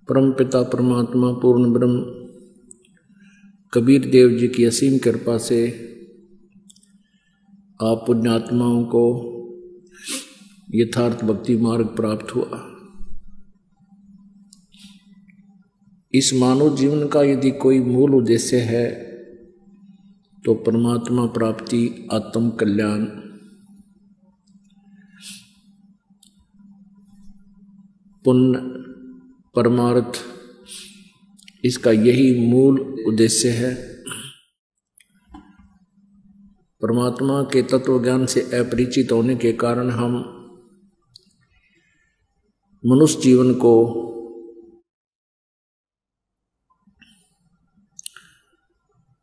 परम पिता परमात्मा पूर्ण ब्रह्म कबीर देव जी की असीम कृपा से आप पुण्यात्माओं को यथार्थ भक्ति मार्ग प्राप्त हुआ। इस मानव जीवन का यदि कोई मूल उद्देश्य है तो परमात्मा प्राप्ति, आत्म कल्याण, पुण्य, परमार्थ, इसका यही मूल उद्देश्य है। परमात्मा के तत्व ज्ञान से अपरिचित होने के कारण हम मनुष्य जीवन को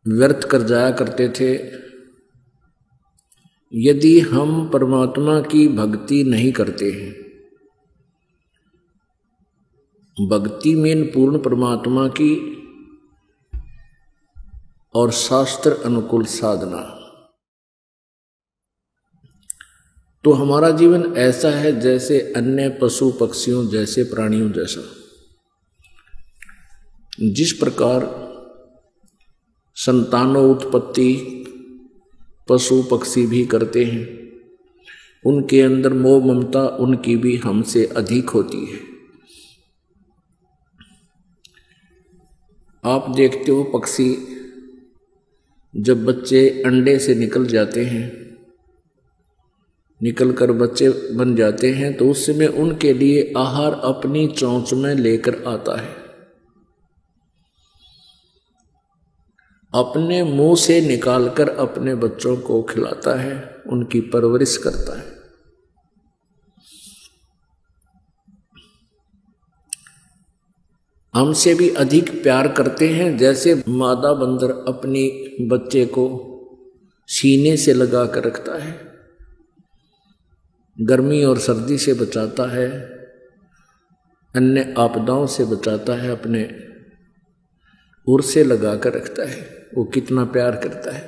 व्यर्थ कर जाया करते थे। यदि हम परमात्मा की भक्ति नहीं करते हैं, भक्ति में पूर्ण परमात्मा की और शास्त्र अनुकूल साधना, तो हमारा जीवन ऐसा है जैसे अन्य पशु पक्षियों जैसे, प्राणियों जैसा। जिस प्रकार संतानों उत्पत्ति पशु पक्षी भी करते हैं, उनके अंदर मोह ममता उनकी भी हमसे अधिक होती है। आप देखते हो पक्षी जब बच्चे अंडे से निकल जाते हैं, निकलकर बच्चे बन जाते हैं, तो उस समय उनके लिए आहार अपनी चोंच में लेकर आता है, अपने मुंह से निकालकर अपने बच्चों को खिलाता है, उनकी परवरिश करता है। हमसे भी अधिक प्यार करते हैं, जैसे मादा बंदर अपनी बच्चे को सीने से लगा कर रखता है, गर्मी और सर्दी से बचाता है, अन्य आपदाओं से बचाता है, अपने उर से लगा कर रखता है। वो कितना प्यार करता है।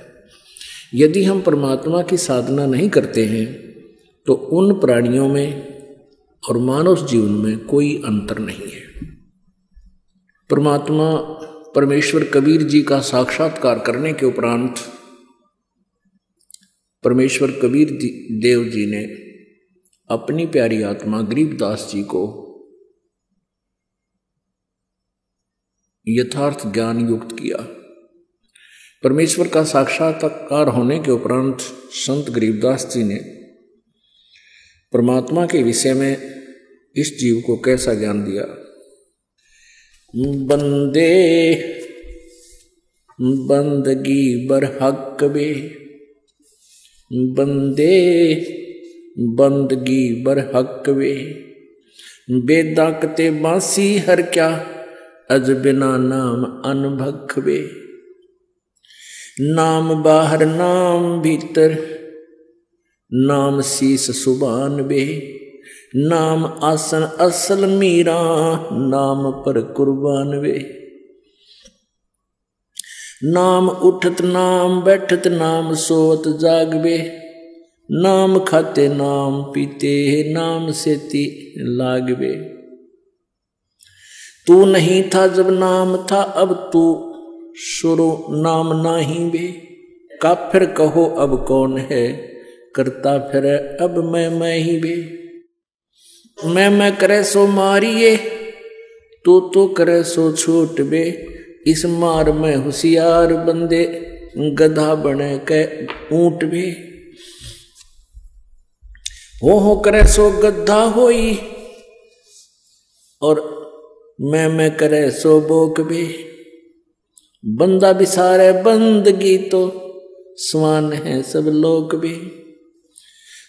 यदि हम परमात्मा की साधना नहीं करते हैं तो उन प्राणियों में और मानव जीवन में कोई अंतर नहीं है। परमात्मा परमेश्वर कबीर जी का साक्षात्कार करने के उपरांत परमेश्वर कबीर देव जी ने अपनी प्यारी आत्मा गरीबदास जी को यथार्थ ज्ञान युक्त किया। परमेश्वर का साक्षात्कार होने के उपरांत संत गरीबदास जी ने परमात्मा के विषय में इस जीव को कैसा ज्ञान दिया। बंदे बंदगी बरहक बे, बंदे बंदगी बरहक बे, बेदाकते बांसी हर क्या, अज बिना नाम अनभख बे। नाम बाहर नाम भीतर, नाम शीस सुबान बे, नाम आसन असल मीरा, नाम पर कुर्बान वे। नाम उठत नाम बैठत, नाम सोवत जागवे, नाम खाते नाम पीते, नाम सेती लागवे। तू नहीं था जब नाम था, अब तू शुरू नाम नाही बे। काफिर कहो अब कौन है, करता फिर अब मैं ही बे। मैं करे सो मारिए, तो करे सो छूट बे। इस मार में होशियार बंदे, गधा बने के ऊंट बे। हो करे सो गधा होई, और मैं करे सो बोक बे। बंदा बिसारे बंदगी, तो स्वान है सब लोग बे।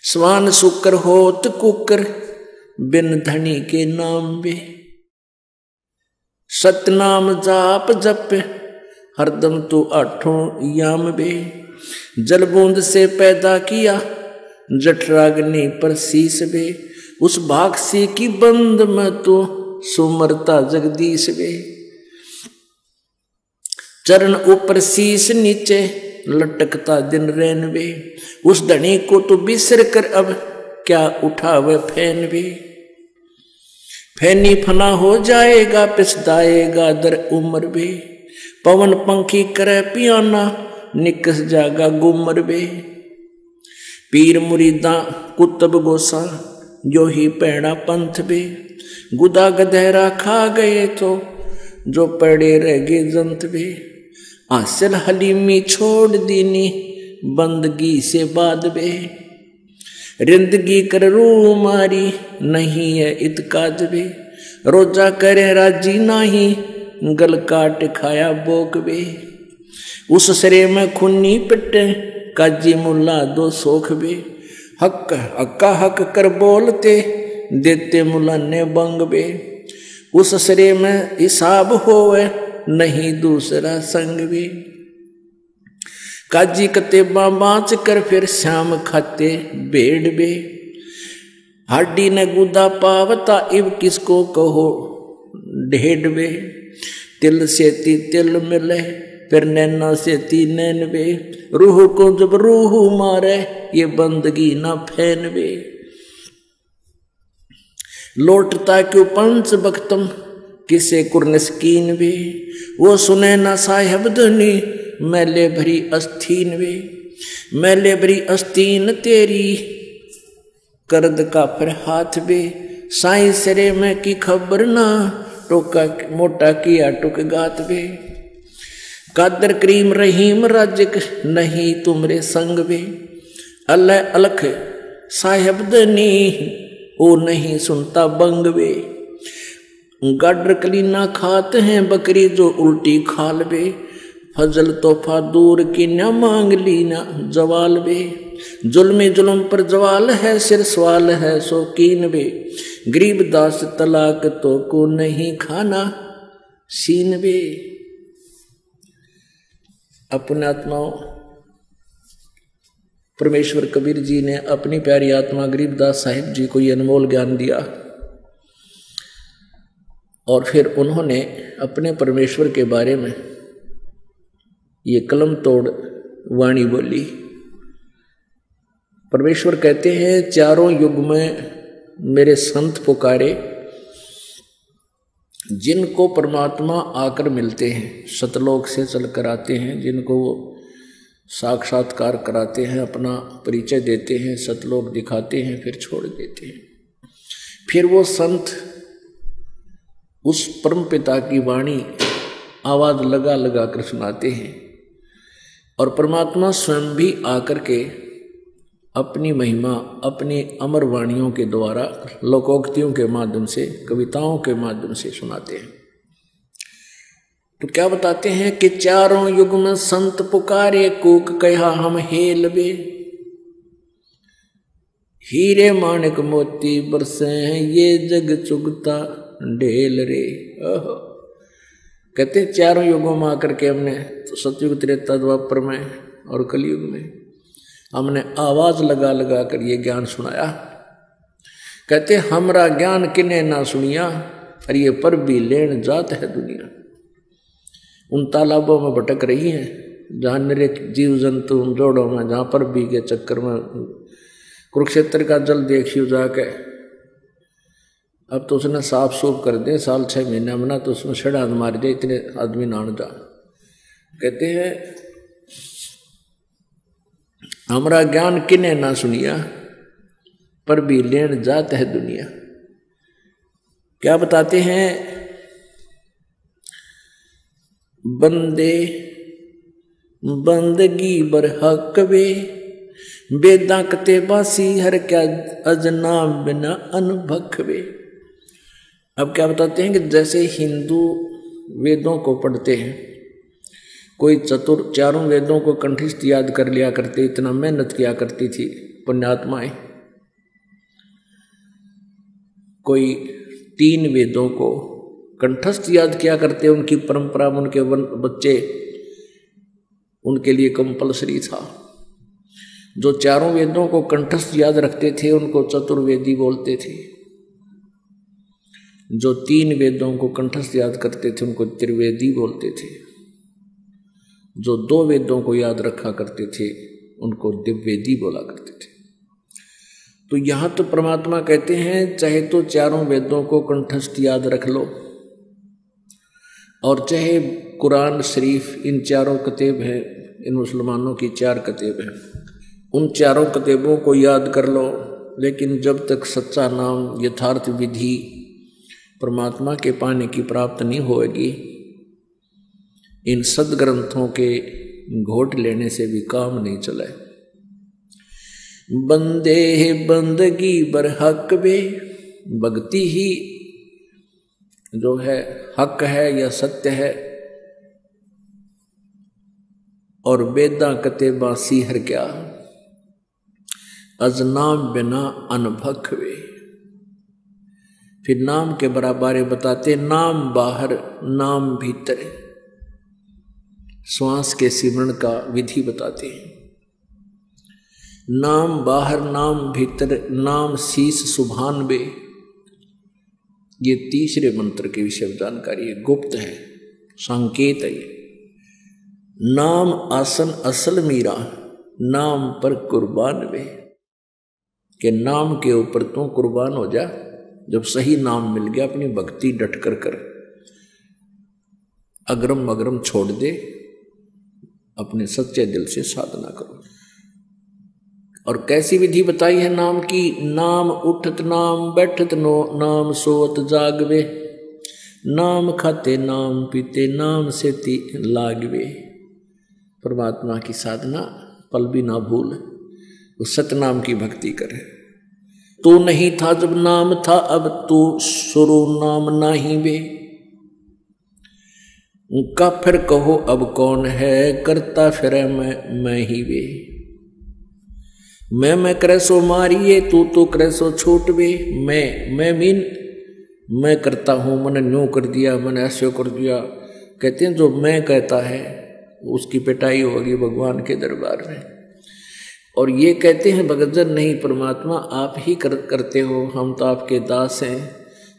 स्वान शुकर होत कुकर, बिन धनी के नाम बे। सतनाम जाप जप, हरदम तू आठों याम बे। जल बूंद से पैदा किया, जठराग्नि पर शीस बे। उस भागसी की बंद में तू सुमरता जगदीश बे। चरण ऊपर शीस नीचे, लटकता दिन रैन बे। उस धनी को तू बिसर कर अब क्या उठावे फैन बे। फैनी फना हो जाएगा पिसदाएगा दर उम्र बे, पवन पंखी करे पियाना निकस जागा गुमर बे। पीर मुरीदा कुतब गोसा जो ही पैड़ा पंथ बे, गुदा गधेरा खा गए तो जो पड़े रह गए जंत बे। आसिल हलीमी छोड़ दीनी बंदगी से बाद बे, रिंदगी कर रू मारी नहीं है इतकाज बे। रोजा करे राजी नाही गल काट खाया बोक बे, उस सरे में खुन्नी पिटे काजी मुल्ला दो सोख बे। हक हक्का हक कर बोलते देते मुल्ला ने बंग बे, उस सरे में हिसाब होवे नहीं दूसरा संग बे। काजी कतेबा बाँच कर फिर शाम खाते बेड़ बे, हाडी ने गुदा पावता इब किसको कहो ढेड़ बे। तिल से ती तिल मिले फिर नैना से ती नैन बे, रूह को जब रूह मारे ये बंदगी ना फैन बे। लौटता क्यों पंच बख्तम किसे कुर्नस्कीन बे, वो सुने ना साहेब धनी मैले भरी अस्तीन वे। मैले भरी अस्तीन तेरी करद का फिर हाथ बे, साई सरे में की खबर ना टोका मोटा किया टुक गात बे। कादर करीम रहीम राजिक नहीं तुमरे संग बे, अल्लाह अलख साहेब दनी ओ नहीं सुनता बंग बे। गाडर कलीना खाते हैं बकरी जो उल्टी खाल बे, फजल तोहफा दूर की न मांग ली न जवाल बे। जुल्मी जुल्म पर जवाल है सिर सवाल है सो कीन बे, गरीब दास तलाक तो को नहीं खाना सीन बे। अपने आत्माओं परमेश्वर कबीर जी ने अपनी प्यारी आत्मा गरीबदास साहिब जी को ये अनमोल ज्ञान दिया और फिर उन्होंने अपने परमेश्वर के बारे में ये कलम तोड़ वाणी बोली। परमेश्वर कहते हैं चारों युग में मेरे संत पुकारे, जिनको परमात्मा आकर मिलते हैं, सतलोक से चलकर आते हैं, जिनको वो साक्षात्कार कराते हैं, अपना परिचय देते हैं, सतलोक दिखाते हैं, फिर छोड़ देते हैं। फिर वो संत उस परम पिता की वाणी आवाज लगा लगा कर सुनाते हैं और परमात्मा स्वयं भी आकर के अपनी महिमा अपनी अमर वाणियों के द्वारा लोकोक्तियों के माध्यम से, कविताओं के माध्यम से सुनाते हैं। तो क्या बताते हैं कि चारों युग में संत पुकारे कूक कहा हम हेल बे, हीरे माणिक मोती बरसे हैं ये जग चुगता ढेल रे। कहते चारों युगों में आकर के हमने तो सतयुग त्रेता द्वापर में और कलयुग में हमने आवाज लगा लगा कर ये ज्ञान सुनाया। कहते हमरा ज्ञान किने ना सुनिया और ये पर भी लेन जात है दुनिया। उन तालाबों में भटक रही है जहाँ निरे जीव जंतु उन जोड़ों में, जहाँ पर भी के चक्कर में कुरुक्षेत्र का जल देखियो जाके। अब तो उसने साफ सूफ कर दे, साल 6 महीने में ना तो उसमें छड़ा मार दे, इतने आदमी नान जा। कहते हैं हमरा ज्ञान किने ना सुनिया पर भी लेन जात है दुनिया। क्या बताते हैं बंदे बंदगी बर हक वे, बेदा कते बासी हर क्या अजना बिना अनभख वे। अब क्या बताते हैं कि जैसे हिंदू वेदों को पढ़ते हैं, कोई चतुर चारों वेदों को कंठस्थ याद कर लिया करते, इतना मेहनत किया करती थी पुण्यात्माएं। कोई 3 वेदों को कंठस्थ याद किया करते, उनकी परंपरा में उनके बच्चे उनके लिए कंपलसरी था। जो चारों वेदों को कंठस्थ याद रखते थे उनको चतुर्वेदी बोलते थे। जो 3 वेदों को कंठस्थ याद करते थे उनको त्रिवेदी बोलते थे। जो 2 वेदों को याद रखा करते थे उनको दिव्यवेदी बोला करते थे। तो यहाँ तो परमात्मा कहते हैं चाहे तो चारों वेदों को कंठस्थ याद रख लो, और चाहे कुरान शरीफ, इन चारों कतेब हैं, इन मुसलमानों की 4 कतेब हैं, उन चारों कतेबों को याद कर लो, लेकिन जब तक सच्चा नाम यथार्थ विधि परमात्मा के पाने की प्राप्त नहीं होगी, इन सदग्रंथों के घोट लेने से भी काम नहीं चले। बंदे बंदगी बरहक बे, भक्ति ही जो है हक है या सत्य है, और वेदा कतेबा सीहर क्या, अजनाम बिना अनभक वे। फिर नाम के बराबर बताते, नाम बाहर नाम भीतर, श्वास के सिमरण का विधि बताते हैं। नाम बाहर नाम भीतर, नाम शीश सुभान बे, ये तीसरे मंत्र के विषय में जानकारी है, गुप्त है, संकेत है ये। नाम आसन असल मीरा, नाम पर कुर्बान बे, के नाम के ऊपर तू कुर्बान हो जा। जब सही नाम मिल गया, अपनी भक्ति डट कर कर, अग्रम अग्रम छोड़ दे, अपने सच्चे दिल से साधना करो। और कैसी विधि बताई है नाम की, नाम उठत नाम बैठत नो, नाम सोत जागवे, नाम खाते नाम पीते, नाम से लागवे। परमात्मा की साधना पल भी ना भूल, उस सतनाम की भक्ति करे। तू नहीं था जब नाम था, अब तू शुरू नाम नाही बे, का फिर कहो अब कौन है, करता फिर मैं ही वे। मैं करे सो मारिए, तू करे सो छूट बे। मैं मीन मैं करता हूं, मैंने न्यू कर दिया, मैंने ऐसे कर दिया। कहते हैं जो मैं कहता है उसकी पिटाई होगी भगवान के दरबार में। और ये कहते हैं भगतजन, नहीं परमात्मा आप ही करते हो, हम तो आपके दास हैं,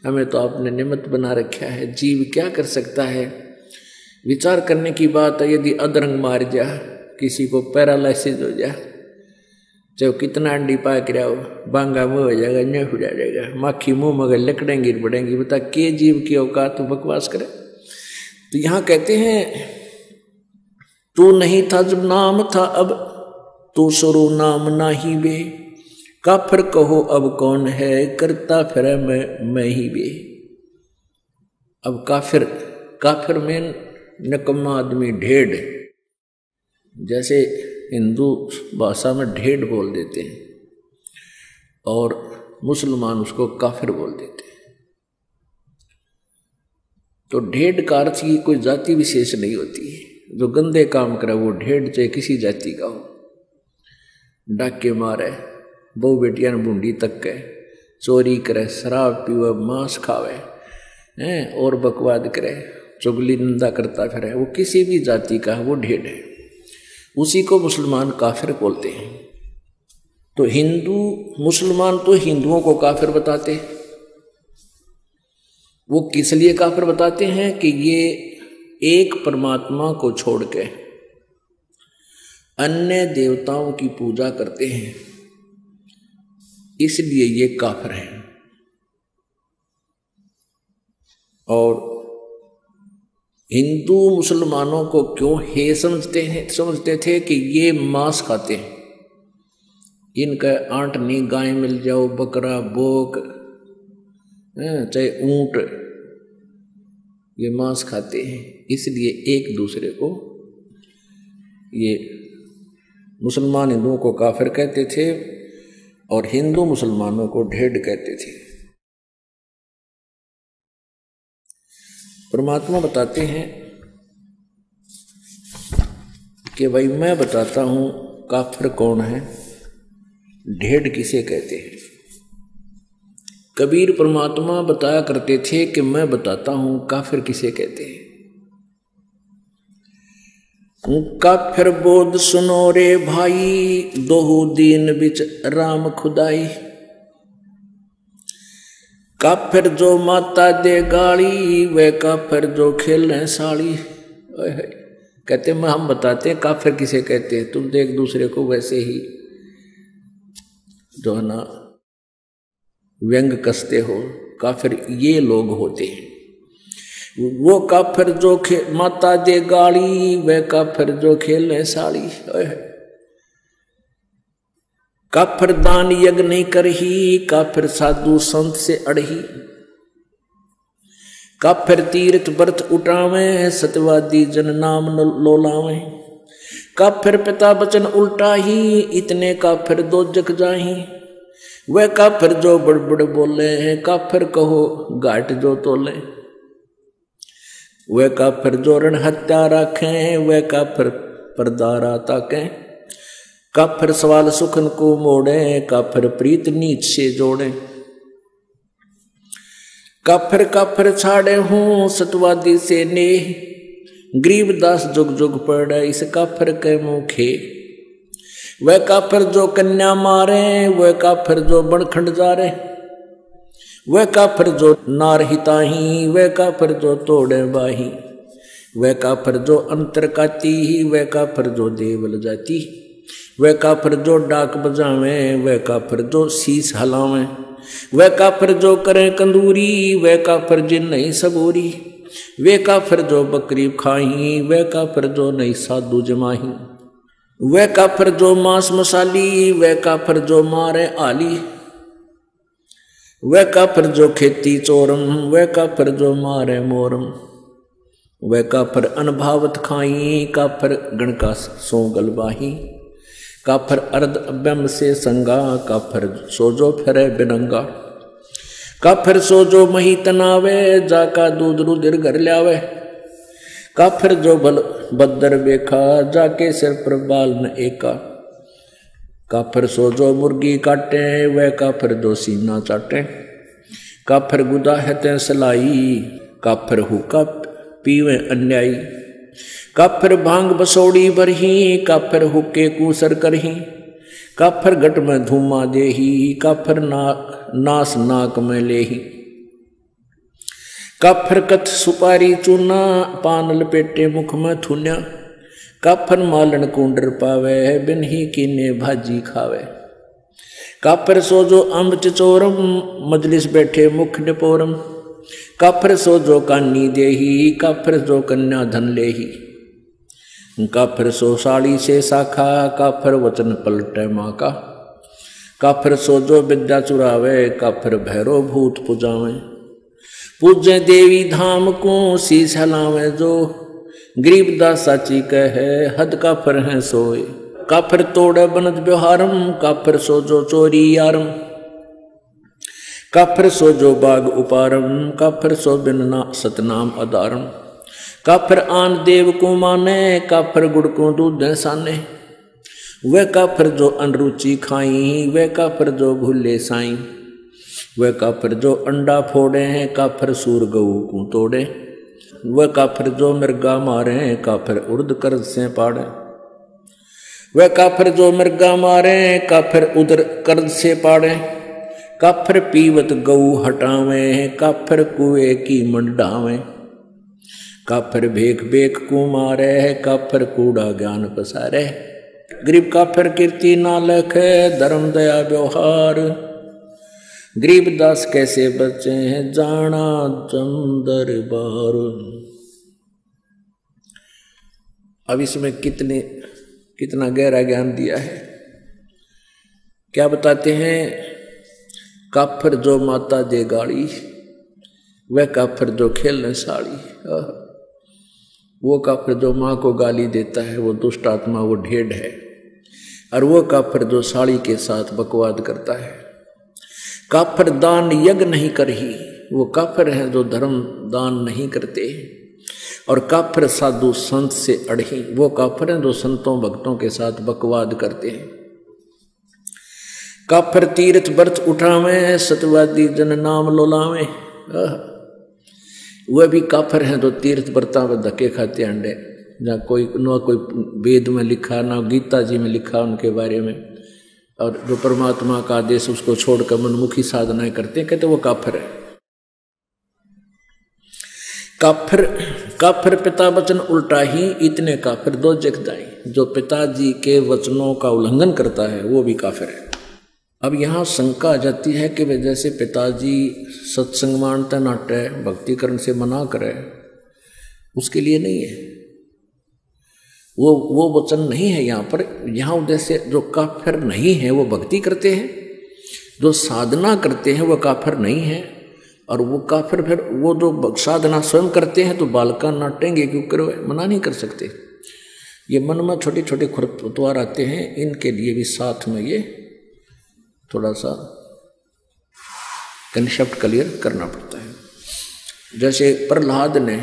हमें तो आपने निमित्त बना रखा है। जीव क्या कर सकता है। विचार करने की बात है, यदि अधरंग मार जा, किसी को पैरालिसिस हो जा, चाहे कितना अंडी पाक रहा हो, बांगा मुँह हो जाएगा, न्यू हो जाएगा, माखी मुँह मगर लकड़ें गिर पड़ेंगी। बता के जीव की औकात तो बकवास करे। तो यहाँ कहते हैं तू नहीं था जब नाम था, अब तू शुरू नाम नाही बे, का फिर कहो अब कौन है, करता फिर मैं ही बे। अब काफिर में निकम्मा आदमी, ढेड़, जैसे हिंदू भाषा में ढेड़ बोल देते हैं और मुसलमान उसको काफिर बोल देते हैं। तो ढेड़ का अर्थ की कोई जाति विशेष नहीं होती है। जो गंदे काम करे वो ढेड़, चाहे किसी जाति का हो, डाके मारे, बहु बेटियां बूंदी तक के, चोरी करे, शराब पीवे, मांस खावे हैं और बकवाद करे, चुगली निंदा करता फिरे, वो किसी भी जाति का है, वो ढेड़ है। उसी को मुसलमान काफिर बोलते हैं। तो हिंदू मुसलमान तो हिंदुओं को काफिर बताते हैं। वो किस लिए काफिर बताते हैं कि ये एक परमात्मा को छोड़ के अन्य देवताओं की पूजा करते हैं, इसलिए ये काफिर हैं। और हिंदू मुसलमानों को क्यों हे समझते थे कि ये मांस खाते हैं, इनका आंट नहीं, गाय मिल जाओ, बकरा, बोक, चाहे ऊंट, ये मांस खाते हैं। इसलिए एक दूसरे को ये मुसलमान हिंदुओं को काफिर कहते थे और हिंदू मुसलमानों को ढेड़ कहते थे। परमात्मा बताते हैं कि भाई मैं बताता हूं काफिर कौन है, ढेड़ किसे कहते हैं। कबीर परमात्मा बताया करते थे कि मैं बताता हूं काफिर किसे कहते हैं। काफिर बोध सुनो रे भाई, दोहु दीन बिच राम खुदाई। काफिर जो माता दे गाली, वे काफिर जो खेलें साड़ी। कहते मैं हम बताते हैं काफिर किसे कहते हैं, तुम तो एक दूसरे को वैसे ही जो है ना व्यंग कसते हो। काफिर ये लोग होते हैं। वो काफिर जो माता दे गाली, वे काफिर जो खेले साड़ी। काफिर दान यज्ञ नहीं करही, काफिर साधु संत से अड़ही। काफिर तीर्थ व्रत उठावे, सत्यवादी जन नाम लोलावे। काफिर पिता वचन उल्टा ही, इतने काफिर दो जग जाही। वह काफिर जो बड़बड़ बोले हैं, काफिर कहो घाट जो तोले। वह काफिर जो रण हत्या रखें, वह काफिर परदारा ताकें। काफिर सवाल सुखन को मोड़े, काफिर प्रीत नीच से जोड़े। काफिर काफिर छाड़े हूँ, सतवादी से नेह। गरीबदास जुग जुग पड़े, इस काफिर के मुखे। वह काफिर जो कन्या मारे, वह काफिर जो बनखंड जा रे। वह काफिर जो नार हिताही, वह काफिर जो तोड़े बाही। वह काफिर जो अंतर काती, वह काफिर जो देवल जाती। वह काफिर जो डाक बजावे, वह काफिर जो शीस हलावे। वह काफिर जो करे कंदूरी, वह काफिर जिन नहीं सबूरी। वे काफिर जो बकरी खाही, वह काफिर जो नहीं साधु जमाही। वह काफिर जो मांस मसाली, वह काफिर जो मारे आली। वह काफिर जो खेती चोरम, वह काफिर जो मारे मोरम। वह काफिर अनभावत खाई, काफिर गण का सो गलबाही। काफिर अर्ध अभ्यम से संगा, काफिर सोजो फिरे बिनंगा। काफिर सोजो मही तनावे, जाका दूध रुधिर घर ल्यावे। काफिर जो भल बदर बेखा, जाके सिर पर बाल न एका। काफिर सो जो मुर्गी काटे, वह काफिर जो सीना चाटे। काफिर गुदा है ते सलाई, काफिर हुक्का पीवे अन्यायी। काफिर भांग बसोड़ी भरही, काफिर हुक्के कूसर करही। काफिर घट में धूमा देही, काफिर नास नाक में लेही। काफिर कथ सुपारी चूना, पान लपेटे मुख में थुन्या। काफिर मालन कुंडर पावे, बिन ही कीने भाजी खावे। काफिर सो जो अम्ब चचोरम, मजलिस बैठे मुख निपोरम। काफिर सो जो कानी देही, काफिर जो कन्या धन लेही। काफिर सो साड़ी से शाखा, काफिर वचन पलटे माँ का। काफिर सो जो विद्या चुरावे, काफिर भैरो भूत पुजावे। पूजे देवी धाम को, शीश हलावे जो। गरीबदास साची कहे, हद काफिर है सोए। काफिर तोड़े बनत व्यवहारम, काफिर सो जो चोरी यारम। काफिर सो जो बाग उपारम, काफिर सो बिन सतनाम अदारम। काफिर आन देव को माने, काफिर गुड़ को दूध साने। वह काफिर जो अनरुचि खाई, वह काफिर जो भूले साई। वह काफिर जो अंडा फोड़े हैं, काफिर सूर गऊ को तोड़े। वह काफिर जो मृगा मारे, काफिर उर्द कर्ज से पाड़े। वह काफिर जो मृगा मारे, काफिर उदर कर्ज से पाड़े। काफिर पीवत गऊ हटावे, काफिर कुएं की मंडावे। काफिर भेख भेख को मारे, काफिर कूड़ा ज्ञान पसारे। गरीब काफिर कीर्ति ना लखे, धर्म दया व्यवहार। गरीबदास कैसे बचे हैं, जाना चंदर बार। अब इसमें कितना गहरा ज्ञान दिया है। क्या बताते हैं, काफिर जो माता दे गाड़ी, वह काफिर जो खेलने साड़ी। वो काफिर जो माँ को गाली देता है, वो दुष्ट आत्मा, वो ढेढ़ है। और वो काफिर जो साड़ी के साथ बकवाद करता है। काफिर दान यज्ञ नहीं करही, वो काफिर हैं जो धर्म दान नहीं करते। और काफिर साधु संत से अड़ही, वो काफिर हैं जो संतों भक्तों के साथ बकवाद करते हैं। काफिर तीर्थ व्रत उठावे, सत्यवादी जन नाम लोलावे। वह भी काफिर हैं जो तीर्थ व्रता में धक्के खाते अंडे। जहाँ कोई वेद में लिखा, ना गीता जी में लिखा उनके बारे में। और जो परमात्मा का आदेश उसको छोड़कर मनमुखी साधनाएं करते हैं, कहते वो काफिर है। काफिर पिता वचन उल्टा ही, इतने काफिर दो जग जाए। जो पिताजी के वचनों का उल्लंघन करता है वो भी काफिर है। अब यहाँ शंका आ जाती है कि वे जैसे पिताजी सत्संग मानते नाटे भक्ति करने से मना करे, उसके लिए नहीं है, वो वचन नहीं है यहाँ पर। यहाँ उद्देश्य जो काफिर नहीं है वो भक्ति करते हैं, जो साधना करते हैं वो काफिर नहीं है, और वो काफिर फिर वो जो साधना स्वयं करते हैं तो बालका नाटेंगे क्यों करो, मना नहीं कर सकते। ये मन में छोटे छोटे खुरपतवार आते हैं, इनके लिए भी साथ में ये थोड़ा सा कंसेप्ट क्लियर करना पड़ता है। जैसे प्रहलाद ने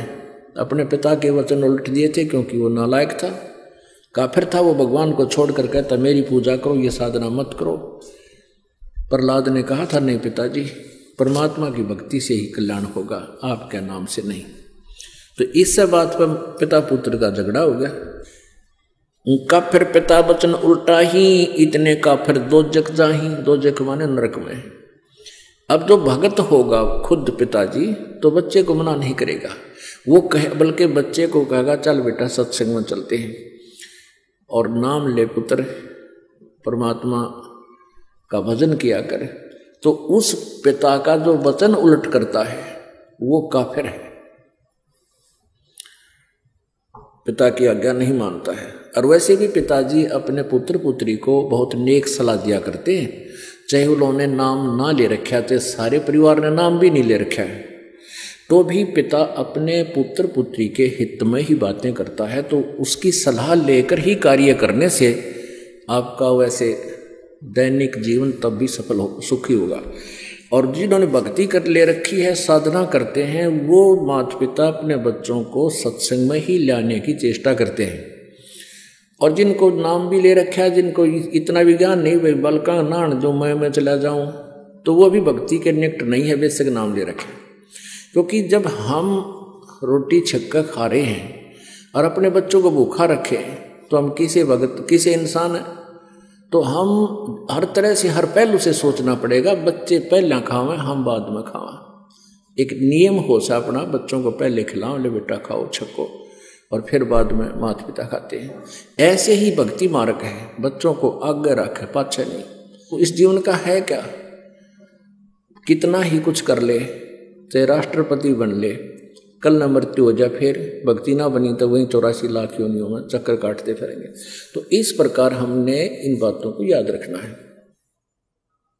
अपने पिता के वचन उल्ट दिए थे क्योंकि वो नालायक था, काफिर था, वो भगवान को छोड़कर कहता मेरी पूजा करो, ये साधना मत करो। प्रहलाद ने कहा था नहीं पिताजी, परमात्मा की भक्ति से ही कल्याण होगा, आपके नाम से नहीं। तो इस बात पर पिता पुत्र का झगड़ा हो गया। काफिर पिता वचन उल्टा ही, इतने काफिर दोजक जाही, दोजक माने नरक में। अब जो भगत होगा खुद पिताजी तो बच्चे को मना नहीं करेगा, वो कहे बल्कि बच्चे को कहेगा चल बेटा सत्संग में चलते हैं और नाम ले पुत्र, परमात्मा का भजन किया कर। तो उस पिता का जो वचन उलट करता है वो काफिर है, पिता की आज्ञा नहीं मानता है। और वैसे भी पिताजी अपने पुत्र पुत्री को बहुत नेक सलाह दिया करते हैं, चाहे उन्होंने नाम ना ले रखा, चाहे सारे परिवार ने नाम भी नहीं ले रखा है, तो भी पिता अपने पुत्र पुत्री के हित में ही बातें करता है। तो उसकी सलाह लेकर ही कार्य करने से आपका वैसे दैनिक जीवन तब भी सफल हो, सुखी होगा। और जिन्होंने भक्ति कर ले रखी है, साधना करते हैं, वो माता पिता अपने बच्चों को सत्संग में ही लाने की चेष्टा करते हैं। और जिनको नाम भी ले रखा है, जिनको इतना विज्ञान नहीं, भाई बलका नान जो मैं चला जाऊं, तो वो भी भक्ति के निकट नहीं है, बेशक नाम ले रखे। क्योंकि जब हम रोटी छक्का खा रहे हैं और अपने बच्चों को भूखा रखें तो हम किसे भगत किसे इंसान है। तो हम हर तरह से हर पहलू से सोचना पड़ेगा, बच्चे पहले खावें हम बाद में खावें। एक नियम हो सा अपना, बच्चों को पहले खिलाओ, ले बेटा खाओ छक्को, और फिर बाद में माता पिता खाते हैं। ऐसे ही भक्ति मार्ग है, बच्चों को आगे रखे पाछे नहीं। तो इस जीवन का है क्या, कितना ही कुछ कर ले, चाहे राष्ट्रपति बन ले, कल न मृत्यु हो जाए, फिर भक्ति ना बनी तो वहीं 84 लाख योनियों में चक्कर काटते फिरेंगे। तो इस प्रकार हमने इन बातों को याद रखना है।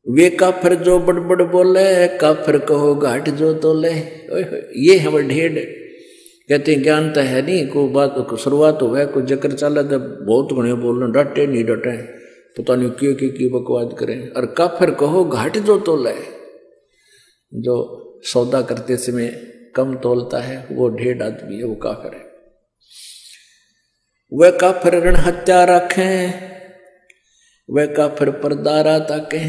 वे काफिर जो बड़ बोले, काफिर कहो घाट जो तोले। ये है वो ढेड़। कहते हैं ज्ञान तो है नहीं, कोई बात शुरुआत हो गया, कोई जकर चला तो बहुत घने बोलना, डटे नहीं डटे, पता नहीं क्यों की बकवाद करें। और काफिर कहो घाट जो तोले, जो सौदा करते समय कम तोलता है वो ढेड़ आदमी है, वो काफिर है। वह काफिर ऋण हत्या रखें, वह काफिर परदारा ताके,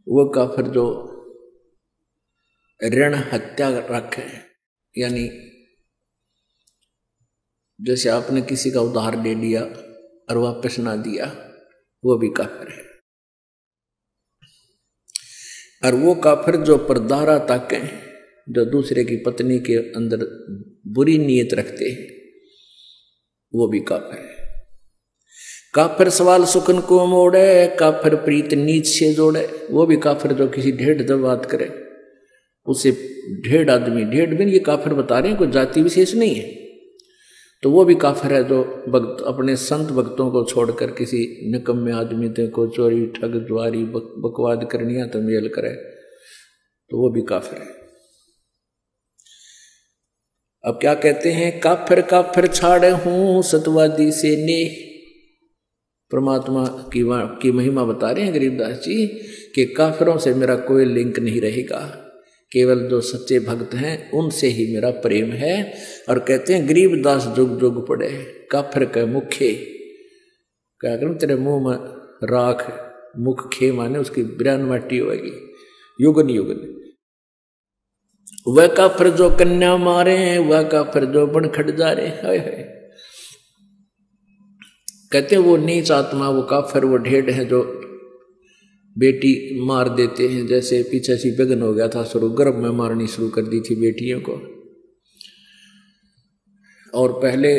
वह काफिर जो ऋण हत्या रखे, यानी जैसे आपने किसी का उधार ले लिया और वापस ना दिया, वो भी काफिर है। और वो काफिर जो परदारा ताके, जो दूसरे की पत्नी के अंदर बुरी नीयत रखते हैं, वो भी काफिर है। काफिर सवाल सुखन को मोड़े, काफिर प्रीत नीच से जोड़े, वो भी काफिर जो किसी ढेड़ जब बात करे उसे ढेड़ आदमी, ढेड़ भी ये काफिर बता रहे हैं, कोई जाति विशेष नहीं है। तो वो भी काफिर है जो भक्त अपने संत भक्तों को छोड़कर किसी निकम्मे आदमी को चोरी ठग जुआरी बकवाद करनिया तो मेल करे, तो वो भी काफिर है। अब क्या कहते हैं, काफिर काफिर छाड़े हूं सतवादी से ने। परमात्मा की महिमा बता रहे हैं गरीबदास जी कि काफिरों से मेरा कोई लिंक नहीं रहेगा, केवल जो सच्चे भक्त हैं उनसे ही मेरा प्रेम है। और कहते हैं गरीबदास जुग जुग पड़े, काफिर के मुखे, क्या करूं तेरे मुंह में राख, मुख खे माने उसकी बिरान माटी होगी युगन युगन। वह काफिर जो कन्या मारे, वह काफिर जो बन खट जा रहे, हाय हाय। कहते हैं वो नीच आत्मा, वो काफिर, वो ढेड़ है जो बेटी मार देते हैं। जैसे पीछे सी बेगन हो गया था शुरू, गर्भ में मारनी शुरू कर दी थी बेटियों को। और पहले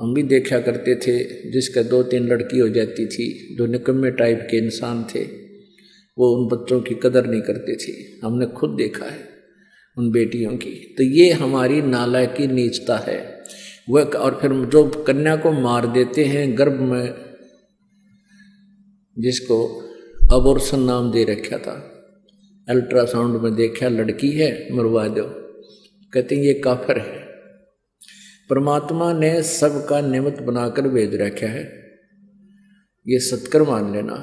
हम भी देखा करते थे, जिसका 2-3 लड़की हो जाती थी, जो निकम्मे टाइप के इंसान थे, वो उन बच्चों की कदर नहीं करते थे। हमने खुद देखा है उन बेटियों की। तो ये हमारी नालायकी की नीचता है वह। और फिर जो कन्या को मार देते हैं गर्भ में, जिसको अबॉर्शन नाम दे रखा था, अल्ट्रासाउंड में देखा लड़की है, मरवा दो, कहते हैं ये काफिर है। परमात्मा ने सबका निमित्त बनाकर भेज रखा है, ये सत्कर मान लेना।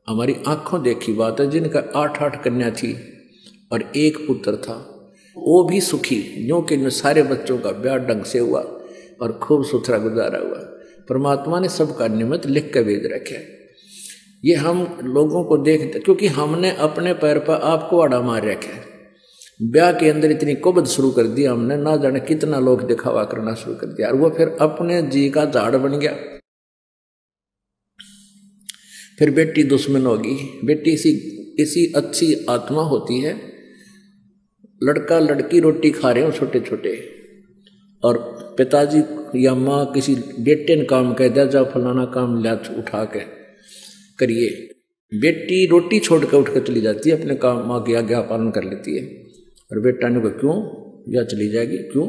हमारी आंखों देखी बात है, जिनका 8-8 कन्या थी और 1 पुत्र था, वो भी सुखी, क्योंकि इन सारे बच्चों का ब्याह ढंग से हुआ और खूब सुथरा गुजारा हुआ। परमात्मा ने सबका निमित्त लिख कर भेज रखा है। ये हम लोगों को देखते, क्योंकि हमने अपने पैर पर आपको आड़ा मार रखा है। ब्याह के अंदर इतनी कुबद शुरू कर दी हमने, ना जाने कितना लोग दिखावा करना शुरू कर दिया, और वो फिर अपने जी का झाड़ बन गया। फिर बेटी दुश्मन होगी। बेटी किसी अच्छी आत्मा होती है, लड़का लड़की रोटी खा रहे हो छोटे छोटे, और पिताजी या माँ किसी बेटे ने काम कह दिया, जा फलाना काम ला उठा के करिए, बेटी रोटी छोड़ कर उठ कर चली जाती है, अपने काम माँ की आज्ञा पालन कर लेती है, और बेटा ने कहा क्यों, या चली जाएगी क्यों।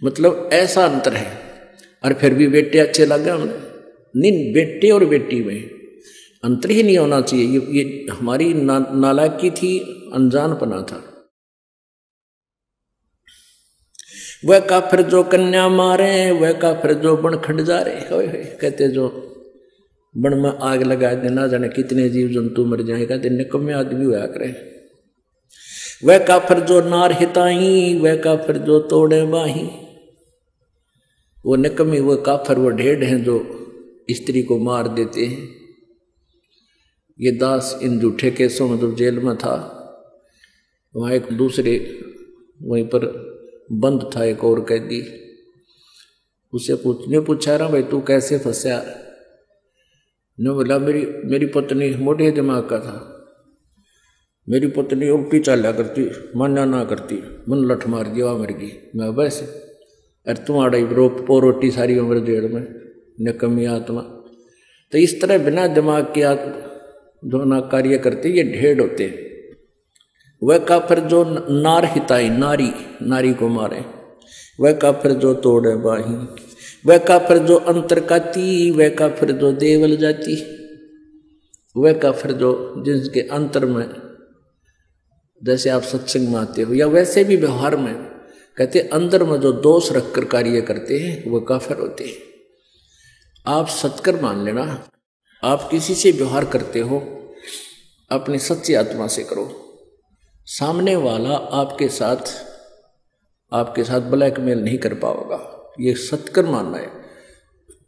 मतलब ऐसा अंतर है। और फिर भी बेटे अच्छे लगे हमने, नहीं, बेटे और बेटी में अंतर ही नहीं होना चाहिए। ये हमारी नालायकी थी, अनजानपना था। वह काफिर जो कन्या मारे, वह काफिर जो बन खंड जा रहे, कहते जो बन में आग लगा देना, जाने कितने जीव जंतु मर जाएगा, दिन निकम्मे आदमी हुआ करे। वह काफिर जो नार हिताई, वह काफिर जो तोड़े बाही। वो निकम्मी, वो काफिर, वो ढेढ़ हैं जो स्त्री को मार देते हैं। ये दास इन झूठे केसों में जब जेल में था, वहाँ एक दूसरे वहीं पर बंद था एक और कैदी, उससे पूछा रहा भाई तू कैसे फंसा। ने बोला मेरी पत्नी मोटे दिमाग का था, मेरी पत्नी उल्टी चाला करती, मान्या ना करती, मन लठ मार दिया मर गई। मैं बस अरे तुम्हारा रोटी सारी उम्र जेल में, निकम्मी आत्मा। तो इस तरह बिना दिमाग के जो ना कार्य करते, ये ढेढ़ होते हैं। वह काफिर जो नार हिताई, नारी को मारे, वह काफिर जो तोड़े बाही, वह काफिर जो अंतर काती, वह काफिर जो देवल जाती। वह काफिर जो जिसके अंतर में, जैसे आप सत्संग में आते हो या वैसे भी व्यवहार में, कहते अंदर में जो दोष रखकर कार्य करते हैं वह काफिर होते हैं। आप सत्कर मान लेना, आप किसी से व्यवहार करते हो अपनी सच्ची आत्मा से करो, सामने वाला आपके साथ ब्लैकमेल नहीं कर पाओगा। ये सत्कर मानना है।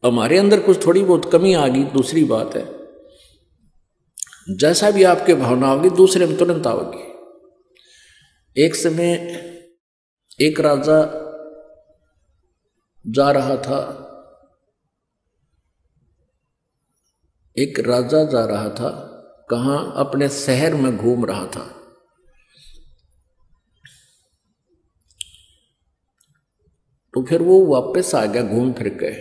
हमारे अंदर कुछ थोड़ी बहुत कमी आ गई, दूसरी बात है, जैसा भी आपके भावना होगी दूसरे में तुरंत आओगी। एक समय एक राजा जा रहा था, कहाँ, अपने शहर में घूम रहा था। तो फिर वो वापस आ गया घूम फिर के,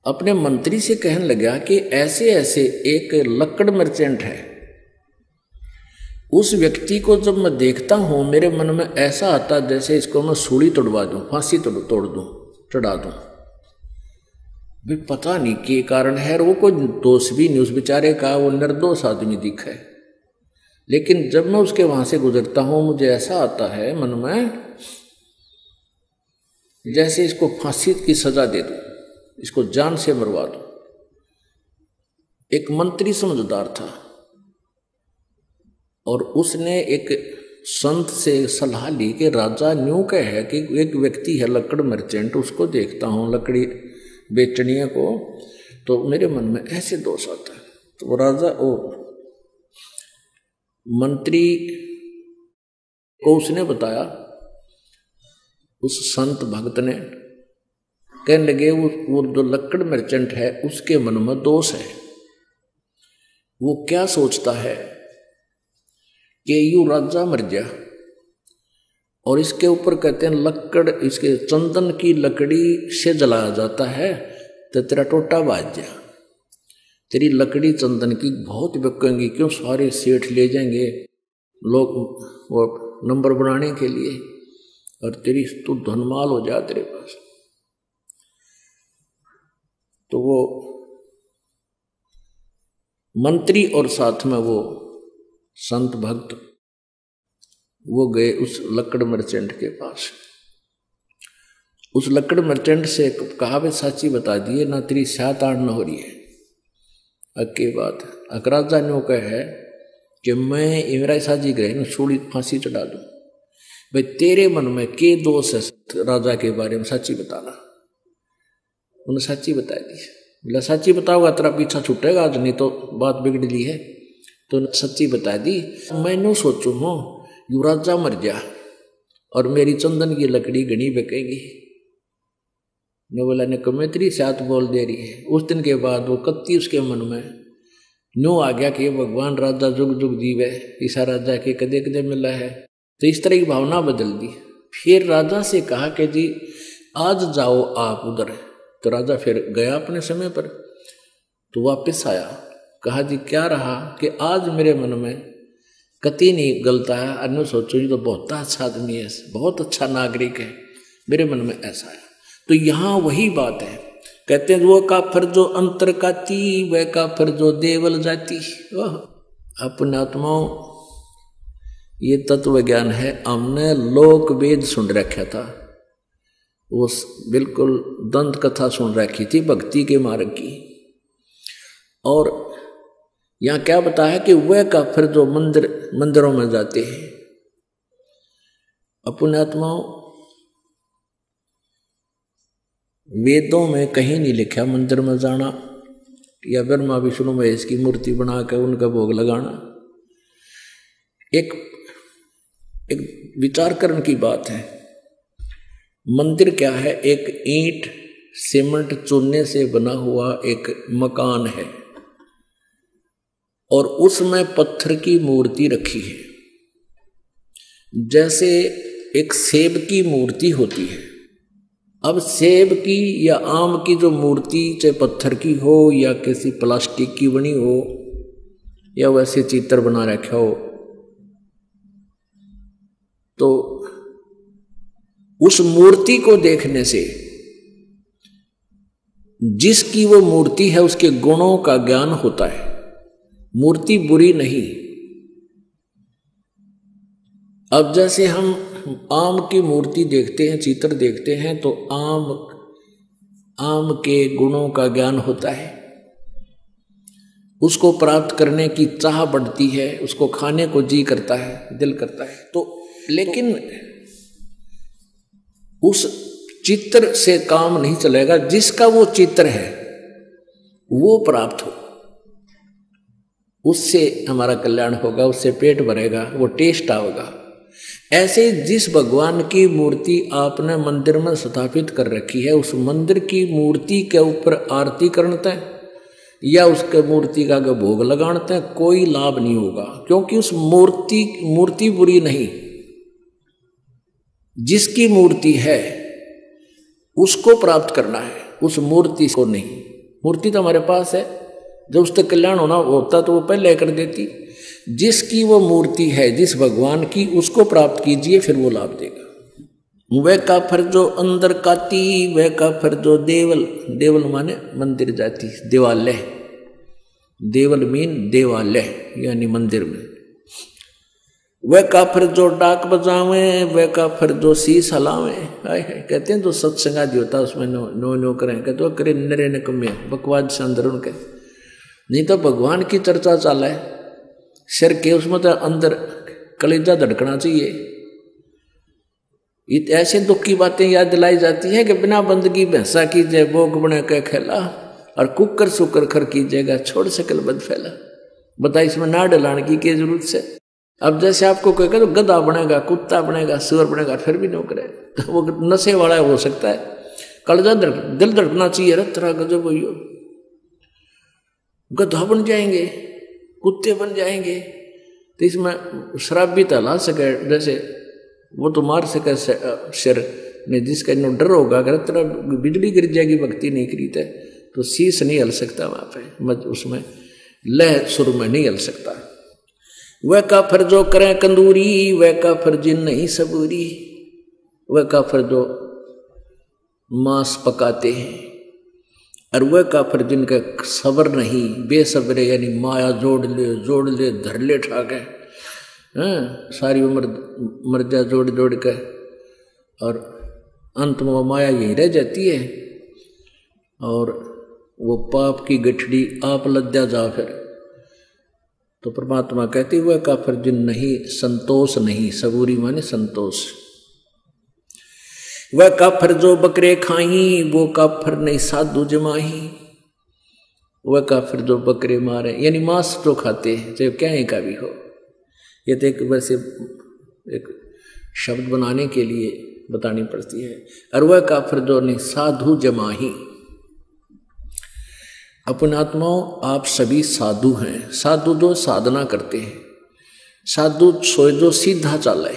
अपने मंत्री से कहने लगा कि ऐसे ऐसे एक लकड़ मर्चेंट है, उस व्यक्ति को जब मैं देखता हूं मेरे मन में ऐसा आता जैसे इसको मैं सूली तोड़वा दूं, फांसी तोड़ दूं, चढ़ा दूं। भी पता नहीं के कारण है, और वो कोई दोष भी नहीं उस बेचारे का, वो निर्दोष आदमी दिखा है। लेकिन जब मैं उसके वहां से गुजरता हूं मुझे ऐसा आता है मन में जैसे इसको फांसी की सजा दे दूं, इसको जान से मरवा दूं। एक मंत्री समझदार था और उसने एक संत से सलाह ली कि राजा न्यू कह है कि एक व्यक्ति है लकड़ मर्चेंट, उसको देखता हूं लकड़ी बेचनिया को, तो मेरे मन में ऐसे दोष आता है। तो वो राजा मंत्री को उसने बताया, उस संत भक्त ने, कहने लगे वो जो लकड़ मर्चेंट है उसके मन में दोष है। वो क्या सोचता है कि यू राजा मर गया और इसके ऊपर कहते हैं लकड़, इसके चंदन की लकड़ी से जलाया जाता है तो तेरा टोटा बाज जा। तेरी लकड़ी चंदन की बहुत बिकेंगी, क्यों सारे सेठ ले जाएंगे लोग वो नंबर बनाने के लिए, और तेरी तू धनमाल हो जा तेरे पास। तो वो मंत्री और साथ में वो संत भक्त वो गए उस लकड़ मर्चेंट के पास। उस लकड़ मर्चेंट से कहा वे साची बता दिए ना तेरी सात आठ न हो रही है। अक्की बात अकराजा ने वो कहा है कि मैं इमराई साजी गए न छोड़ी फांसी चढ़ा दूं। भाई तेरे मन में के दोष है राजा के बारे में, सच्ची बताना। उन्हें सच्ची बता दी। बोला सच्ची बताओगा तेरा पीछा छूटेगा आज, नहीं तो बात बिगड़ ली है। तो सच्ची बता दी। मैंने सोचू हूँ यू राजा मर जा और मेरी चंदन की लकड़ी घनी बिकेगी। ने बोला ने कमेत्री साथ बोल दे रही है। उस दिन के बाद वो कत्ती उसके मन में न्यू आ गया कि भगवान राजा जुग जुग जीवे, ईसा राजा के कदे कदे मिला है। तो इस तरह की भावना बदल दी। फिर राजा से कहा कि जी आज जाओ आप उधर। तो राजा फिर गया अपने समय पर। तो वापस आया, कहा जी क्या रहा कि आज मेरे मन में कति नहीं गलता है। अन्य सोचो ये तो बहुत अच्छा आदमी है, बहुत अच्छा नागरिक है, मेरे मन में ऐसा है। तो यहाँ वही बात है, कहते हैं वो काफर जो अंतर काती, वह काफर जो देवल जाती। अपने आत्माओं ये तत्व ज्ञान है। हमने लोक वेद सुन रखा था, वो बिल्कुल दंत कथा सुन रखी थी भक्ति के मार्ग की। और यहाँ क्या बताया कि वह काफिर जो मंदिरों में जाते हैं। अपने आत्माओं वेदों में कहीं नहीं लिखा मंदिर में जाना या ब्रह्मा विष्णु महेश की मूर्ति बना कर उनका भोग लगाना। एक विचार करने की बात है। मंदिर क्या है? एक ईंट सीमेंट चूने से बना हुआ एक मकान है और उसमें पत्थर की मूर्ति रखी है। जैसे एक सेब की मूर्ति होती है। अब सेब की या आम की जो मूर्ति चाहे पत्थर की हो या किसी प्लास्टिक की बनी हो या वैसे चित्र बना रखा हो, तो उस मूर्ति को देखने से जिसकी वो मूर्ति है उसके गुणों का ज्ञान होता है। मूर्ति बुरी नहीं। अब जैसे हम आम की मूर्ति देखते हैं, चित्र देखते हैं, तो आम के गुणों का ज्ञान होता है। उसको प्राप्त करने की चाह बढ़ती है, उसको खाने को जी करता है, दिल करता है। तो लेकिन उस चित्र से काम नहीं चलेगा। जिसका वो चित्र है वो प्राप्त हो, उससे हमारा कल्याण होगा, उससे पेट भरेगा, वो टेस्ट आएगा। ऐसे जिस भगवान की मूर्ति आपने मंदिर में स्थापित कर रखी है, उस मंदिर की मूर्ति के ऊपर आरती करते हैं या उसके मूर्ति का भोग लगाते हैं, कोई लाभ नहीं होगा। क्योंकि उस मूर्ति बुरी नहीं। जिसकी मूर्ति है उसको प्राप्त करना है, उस मूर्ति को नहीं। मूर्ति तो हमारे पास है, जब उससे कल्याण होना होता तो वो पहले कर देती। जिसकी वो मूर्ति है, जिस भगवान की, उसको प्राप्त कीजिए, फिर वो लाभ देगा। वह काफर जो अंदर काती, वह काफर जो देवल माने मंदिर जाती, देवालय। देवल मीन देवालय यानी मंदिर में। वह काफर जो डाक बजावे, वह काफर जो शीश हलावे। कहते हैं जो सत्संग आदि होता है उसमें नो करें, कहते करे नरे न कमे बकवाद से अंदर उनके। नहीं तो भगवान की चर्चा चाला है सिर के, उसमें तो अंदर कलेजा धड़कना चाहिए। ऐसे दुख की बातें याद दिलाई जाती हैं कि बिना बंदगी भैंसा कीजिए भोग बने के खेला, और कुकर सुकर खर कीजिएगा छोड़ सकल बद फैला। बता इसमें ना डलाने की क्या जरूरत से। अब जैसे आपको कोई कहे तो गधा बनेगा, कुत्ता बनेगा, सुअर बनेगा, फिर भी नहीं करे, तो वो नशे वाला हो सकता है। कलेजा दिल धड़कना चाहिए। तरह गजब हो, गधा बन जाएंगे, कुत्ते बन जाएंगे, तो इसमें शराब भी तला सके। जैसे वो तो मार सके सिर ने, जिसका इन्हों डर होगा अगर तेरा बिजली गिर जाएगी भक्ति नहीं करी तो शीश नहीं हल सकता वहाँ पे, उसमें लह सुर में नहीं हल सकता। वह काफिर जो करें कंदूरी, वह काफिर जिन नहीं सबूरी, वह काफिर जो मांस पकाते हैं, और वह काफिर जिनका सबर नहीं, बेसब्रे यानी माया जोड़ ले धर ले ठाके, सारी उम्र मर्जा जोड़ के, और अंत में वो माया यहीं रह जाती है, और वो पाप की गठड़ी आप लद्या जा फिर। तो परमात्मा कहती हुआ काफिर जिन नहीं संतोष नहीं, सबूरी माने संतोष। वह काफिर जो बकरे खाई, वो काफिर नहीं साधु जमाही, वह काफिर जो बकरे मारे यानी मांस जो खाते हैं चाहे क्या ही का भी हो। ये तो एक वैसे एक शब्द बनाने के लिए बतानी पड़ती है। और वह काफिर जो नहीं साधु जमाही। अपने आत्माओं आप सभी साधु हैं। साधु जो साधना करते हैं, साधु सोए जो सीधा चाले।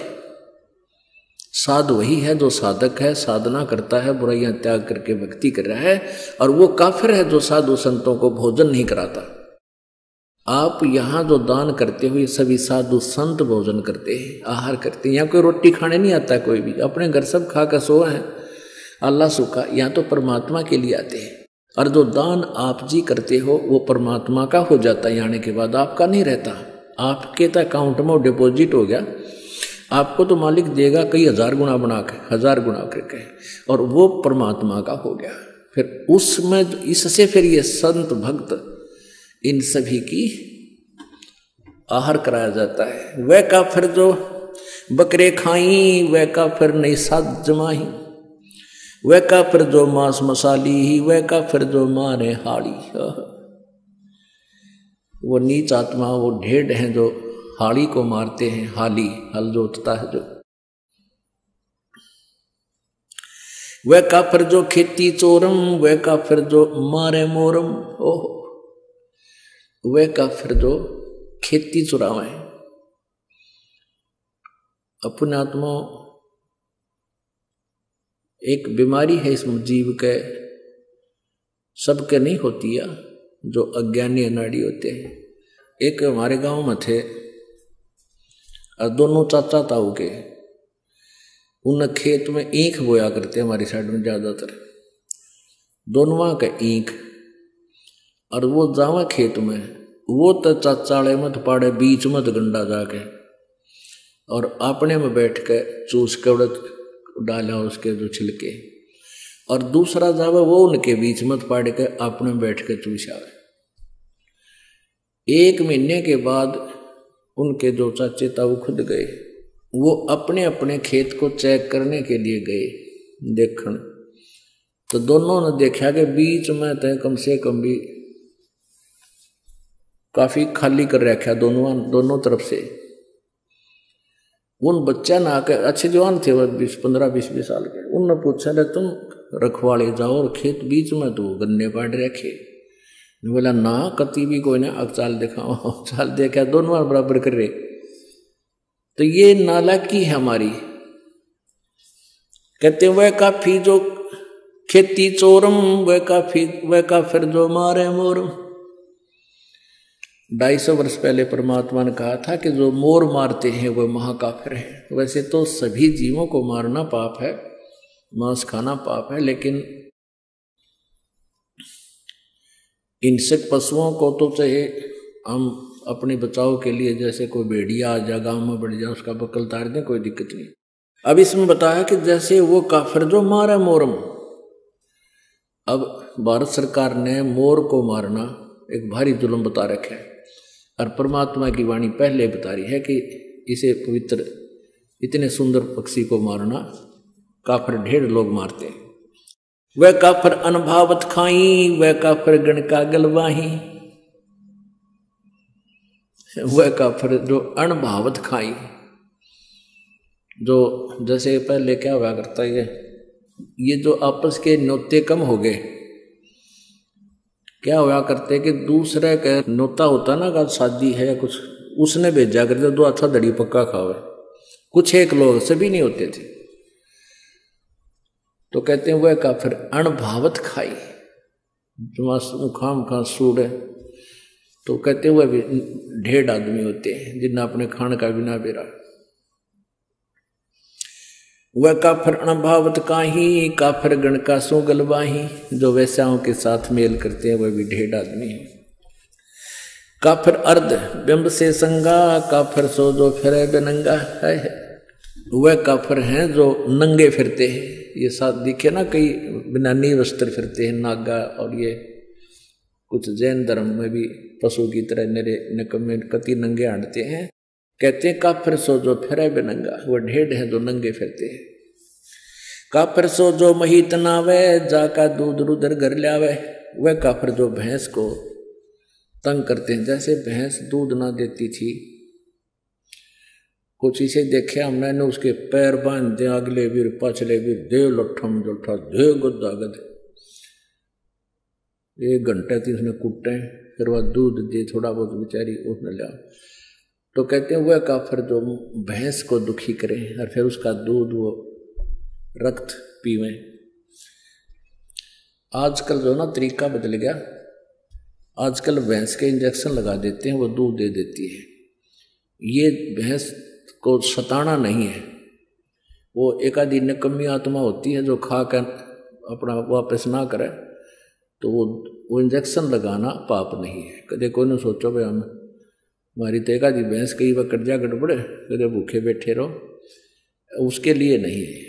साधु वही है जो साधक है, साधना करता है, बुराइयां त्याग करके भक्ति कर रहा है। और वो काफिर है जो साधु संतों को भोजन नहीं कराता। आप यहाँ जो दान करते हो ये सभी साधु संत भोजन करते हैं, आहार करते हैं। यहाँ कोई रोटी खाने नहीं आता, कोई भी अपने घर सब खा कर सो है, अल्लाह सुखा। यहाँ तो परमात्मा के लिए आते हैं। और जो दान आप जी करते हो वो परमात्मा का हो जाता है, आने के बाद आपका नहीं रहता। आपके तो अकाउंट में डिपॉजिट हो गया, आपको तो मालिक देगा कई हजार गुना बना के, 1000 गुना करके, और वो परमात्मा का हो गया। फिर उसमें इससे फिर ये संत भक्त इन सभी की आहार कराया जाता है। वह काफिर जो बकरे खाई, वह काफिर नहीं साध जमाही, वह काफिर जो मांस मसाली, वह काफिर जो मारे हाड़ी। वो नीच आत्मा, वो ढेड हैं जो हाड़ी को मारते हैं। हाली हल जोतता है जो। वह काफिर जो खेती चोरम, वह काफिर जो मारे मोरम। ओह, वह काफिर जो खेती चुरावे। अपने आत्मा एक बीमारी है इस जीव के, सबके नहीं होती है, जो अज्ञानी अनाड़ी होते हैं। एक हमारे गांव में थे और दोनों चाचा ताऊ के, उन खेत में ईख बोया करते हमारी साइड में ज्यादातर, दोनों का ईख। और वो जावा खेत में, वो तो चाचाड़े मत पाड़े बीच मत गंडा जाके, और अपने में बैठ के चूस के उड़द डाला उसके जो छिलके, और दूसरा जावा वो उनके बीच मत पाड़ के अपने बैठ के चूसा। 1 महीने के बाद उनके जो चाचे था वो खुद गए, वो अपने अपने खेत को चेक करने के लिए गए देखने। तो दोनों ने देखा कि बीच में तो कम से कम भी काफी खाली कर रखा दोनों तरफ से। उन बच्चा ना आकर, अच्छे जवान थे वो 15-20 साल के, उनने पूछा ले तुम रखवाले जाओ और खेत बीच में तो गन्ने पाड़ रखे। बोला ना कति भी कोई ना, अब चाल दिखाओ। चाल देखा दोनों बराबर कर रहे। तो ये नालायकी है हमारी। कहते वह काफी जो खेती चोरम, वह काफिर जो मारे मोरम। 250 वर्ष पहले परमात्मा ने कहा था कि जो मोर मारते हैं वह महाकाफिर है। वैसे तो सभी जीवों को मारना पाप है, मांस खाना पाप है, लेकिन इंसेक्ट पशुओं को तो चाहे हम अपने बचाव के लिए, जैसे कोई भेड़िया आ जा गाँव में बढ़ जाए उसका बकल तार दें, कोई दिक्कत नहीं। अब इसमें बताया कि जैसे वो काफिर जो मारा मोरम। अब भारत सरकार ने मोर को मारना एक भारी जुल्म बता रखा है, और परमात्मा की वाणी पहले बता रही है कि इसे पवित्र, इतने सुंदर पक्षी को मारना काफिर ढेर लोग मारते हैं। वह काफिर अनभावत खाई, वह काफिर गण का गलवाही। वह काफिर जो अनभावत खाई, जो जैसे पहले क्या हुआ करता है, ये जो आपस के न्योते कम हो गए। क्या हुआ करते कि दूसरे का न्योता होता ना, का शादी है या कुछ, उसने भेजा करते दो अच्छा दड़ी पक्का खावे। कुछ एक लोग, सभी नहीं होते थे। तो कहते हैं वह काफिर अणभावत खाई, जो खाम खा सूड़। तो कहते हुए भी ढेर आदमी होते हैं जिन्हें अपने खान का बिना बेरा। वह काफिर अणभावत काही, काफिर गण का सो गलबाही, जो वैश्याओं के साथ मेल करते हैं वह भी ढेर आदमी है। काफिर अर्ध बिंब से संगा, काफिर सो जो फिरे बेनंगा है। वह काफिर हैं जो नंगे फिरते हैं। ये साथ दिखे ना, कई बिना नी वस्त्र फिरते हैं नागा, और ये कुछ जैन धर्म में भी पशु की तरह नरे निकम्मे कति नंगे हांटते हैं। कहते हैं काफिर सो जो फिरे बेनंगा, वह ढेर है जो नंगे फिरते हैं। काफिर सो जो महीत नावे, जाका दूध रुदर घर लावे। वह काफिर जो भैंस को तंग करते हैं, जैसे भैंस दूध ना देती थी, कुछ इसे देखे हमने, उसके पैर बांध दे, अगले वीर पछले वीर, दे लठम जोठा, दे गुद्दा गद, 1 घंटे थी उसने कुटे, फिर वह दूध दे थोड़ा बहुत बेचारी उसने लिया। तो कहते हैं वह काफिर जो भैंस को दुखी करे और फिर उसका दूध वो रक्त पीवे। आजकल जो ना तरीका बदल गया, आजकल भैंस के इंजेक्शन लगा देते हैं, वो दूध दे देती है। ये भैंस को सताना नहीं है, वो एक आधी निकम्मी आत्मा होती है जो खा कर अपना वापस ना करे, तो वो इंजेक्शन लगाना पाप नहीं है। कदे कोई ने सोचो भाई हम हमारी तो एक आधी भैंस कई बार कर्जा गड़बड़े, कदे भूखे बैठे रहो, उसके लिए नहीं है।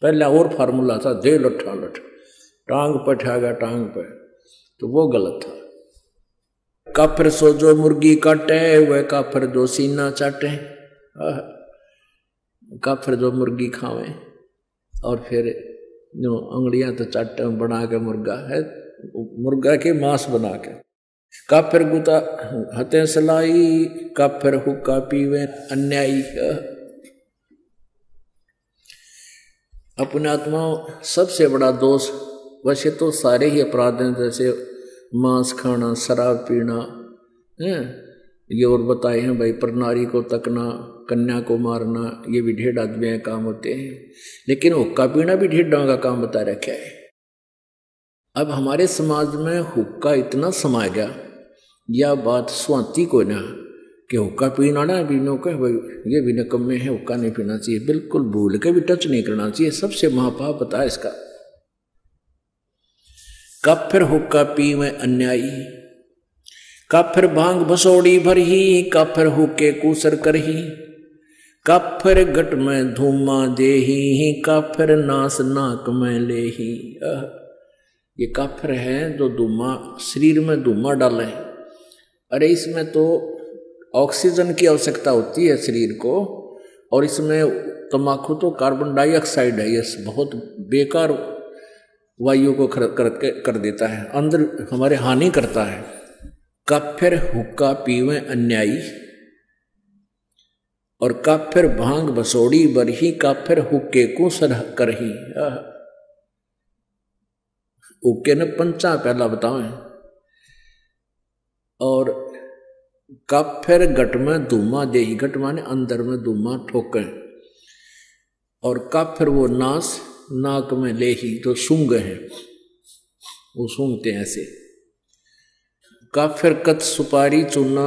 पहले और फार्मूला था, दे लठा लठ, टांग पर ठागा टांग पर, तो वो गलत था। काफिर सो जो मुर्गी काटे, वह काफिर जो सीना चाटे। काफिर जो मुर्गी खावे और फिर जो अंगड़ियां तो चाटे बना के मुर्गा है, मुर्गा के मांस बना के। काफिर गुता हते सलाई, काफिर हुक्का पीवे अन्यायी। अपने आत्मा सबसे बड़ा दोष, वैसे तो सारे ही अपराध हैं, जैसे मांस खाना, शराब पीना है, ये और बताए हैं भाई, पर नारी को तकना, कन्या को मारना, ये भी ढेर आदमी काम होते हैं। लेकिन हुक्का पीना भी ढेर का काम बता रखा है। अब हमारे समाज में हुक्का इतना समा गया, यह बात स्वाति को ना कि हुक्का पीना ना पीनो का भाई ये भी निकम्मे है, हुक्का नहीं पीना चाहिए, बिल्कुल भूल के भी टच नहीं करना चाहिए, सबसे महापाप बता इसका। काफिर हुक्का पीवे अन्यायी, काफिर भांग भसोड़ी भरही, काफिर हुक्के कूसर करही, काफिर गट में धूमा देही, काफिर नास नाक में लेही। ये काफिर है जो धूमा शरीर में धूमा डाले। अरे इसमें तो ऑक्सीजन की आवश्यकता होती है शरीर को, और इसमें तम्बाकू तो कार्बन डाइऑक्साइड है, ये बहुत बेकार वायु को कर देता है, अंदर हमारे हानि करता है। काफिर हुक्का पीवे अन्यायी, और काफिर भांग बसोड़ी बरही, काफिर हुक्के को सरह करही। हुक्के ने पंचा पहला बताओ। और काफिर गट में धूमा देही, गट माने अंदर में धूमा ठोके, और काफिर वो नास नाक में लेही, जो सूंघ है वो सूंघते हैं ऐसे। काफिर कत सुपारी चूना।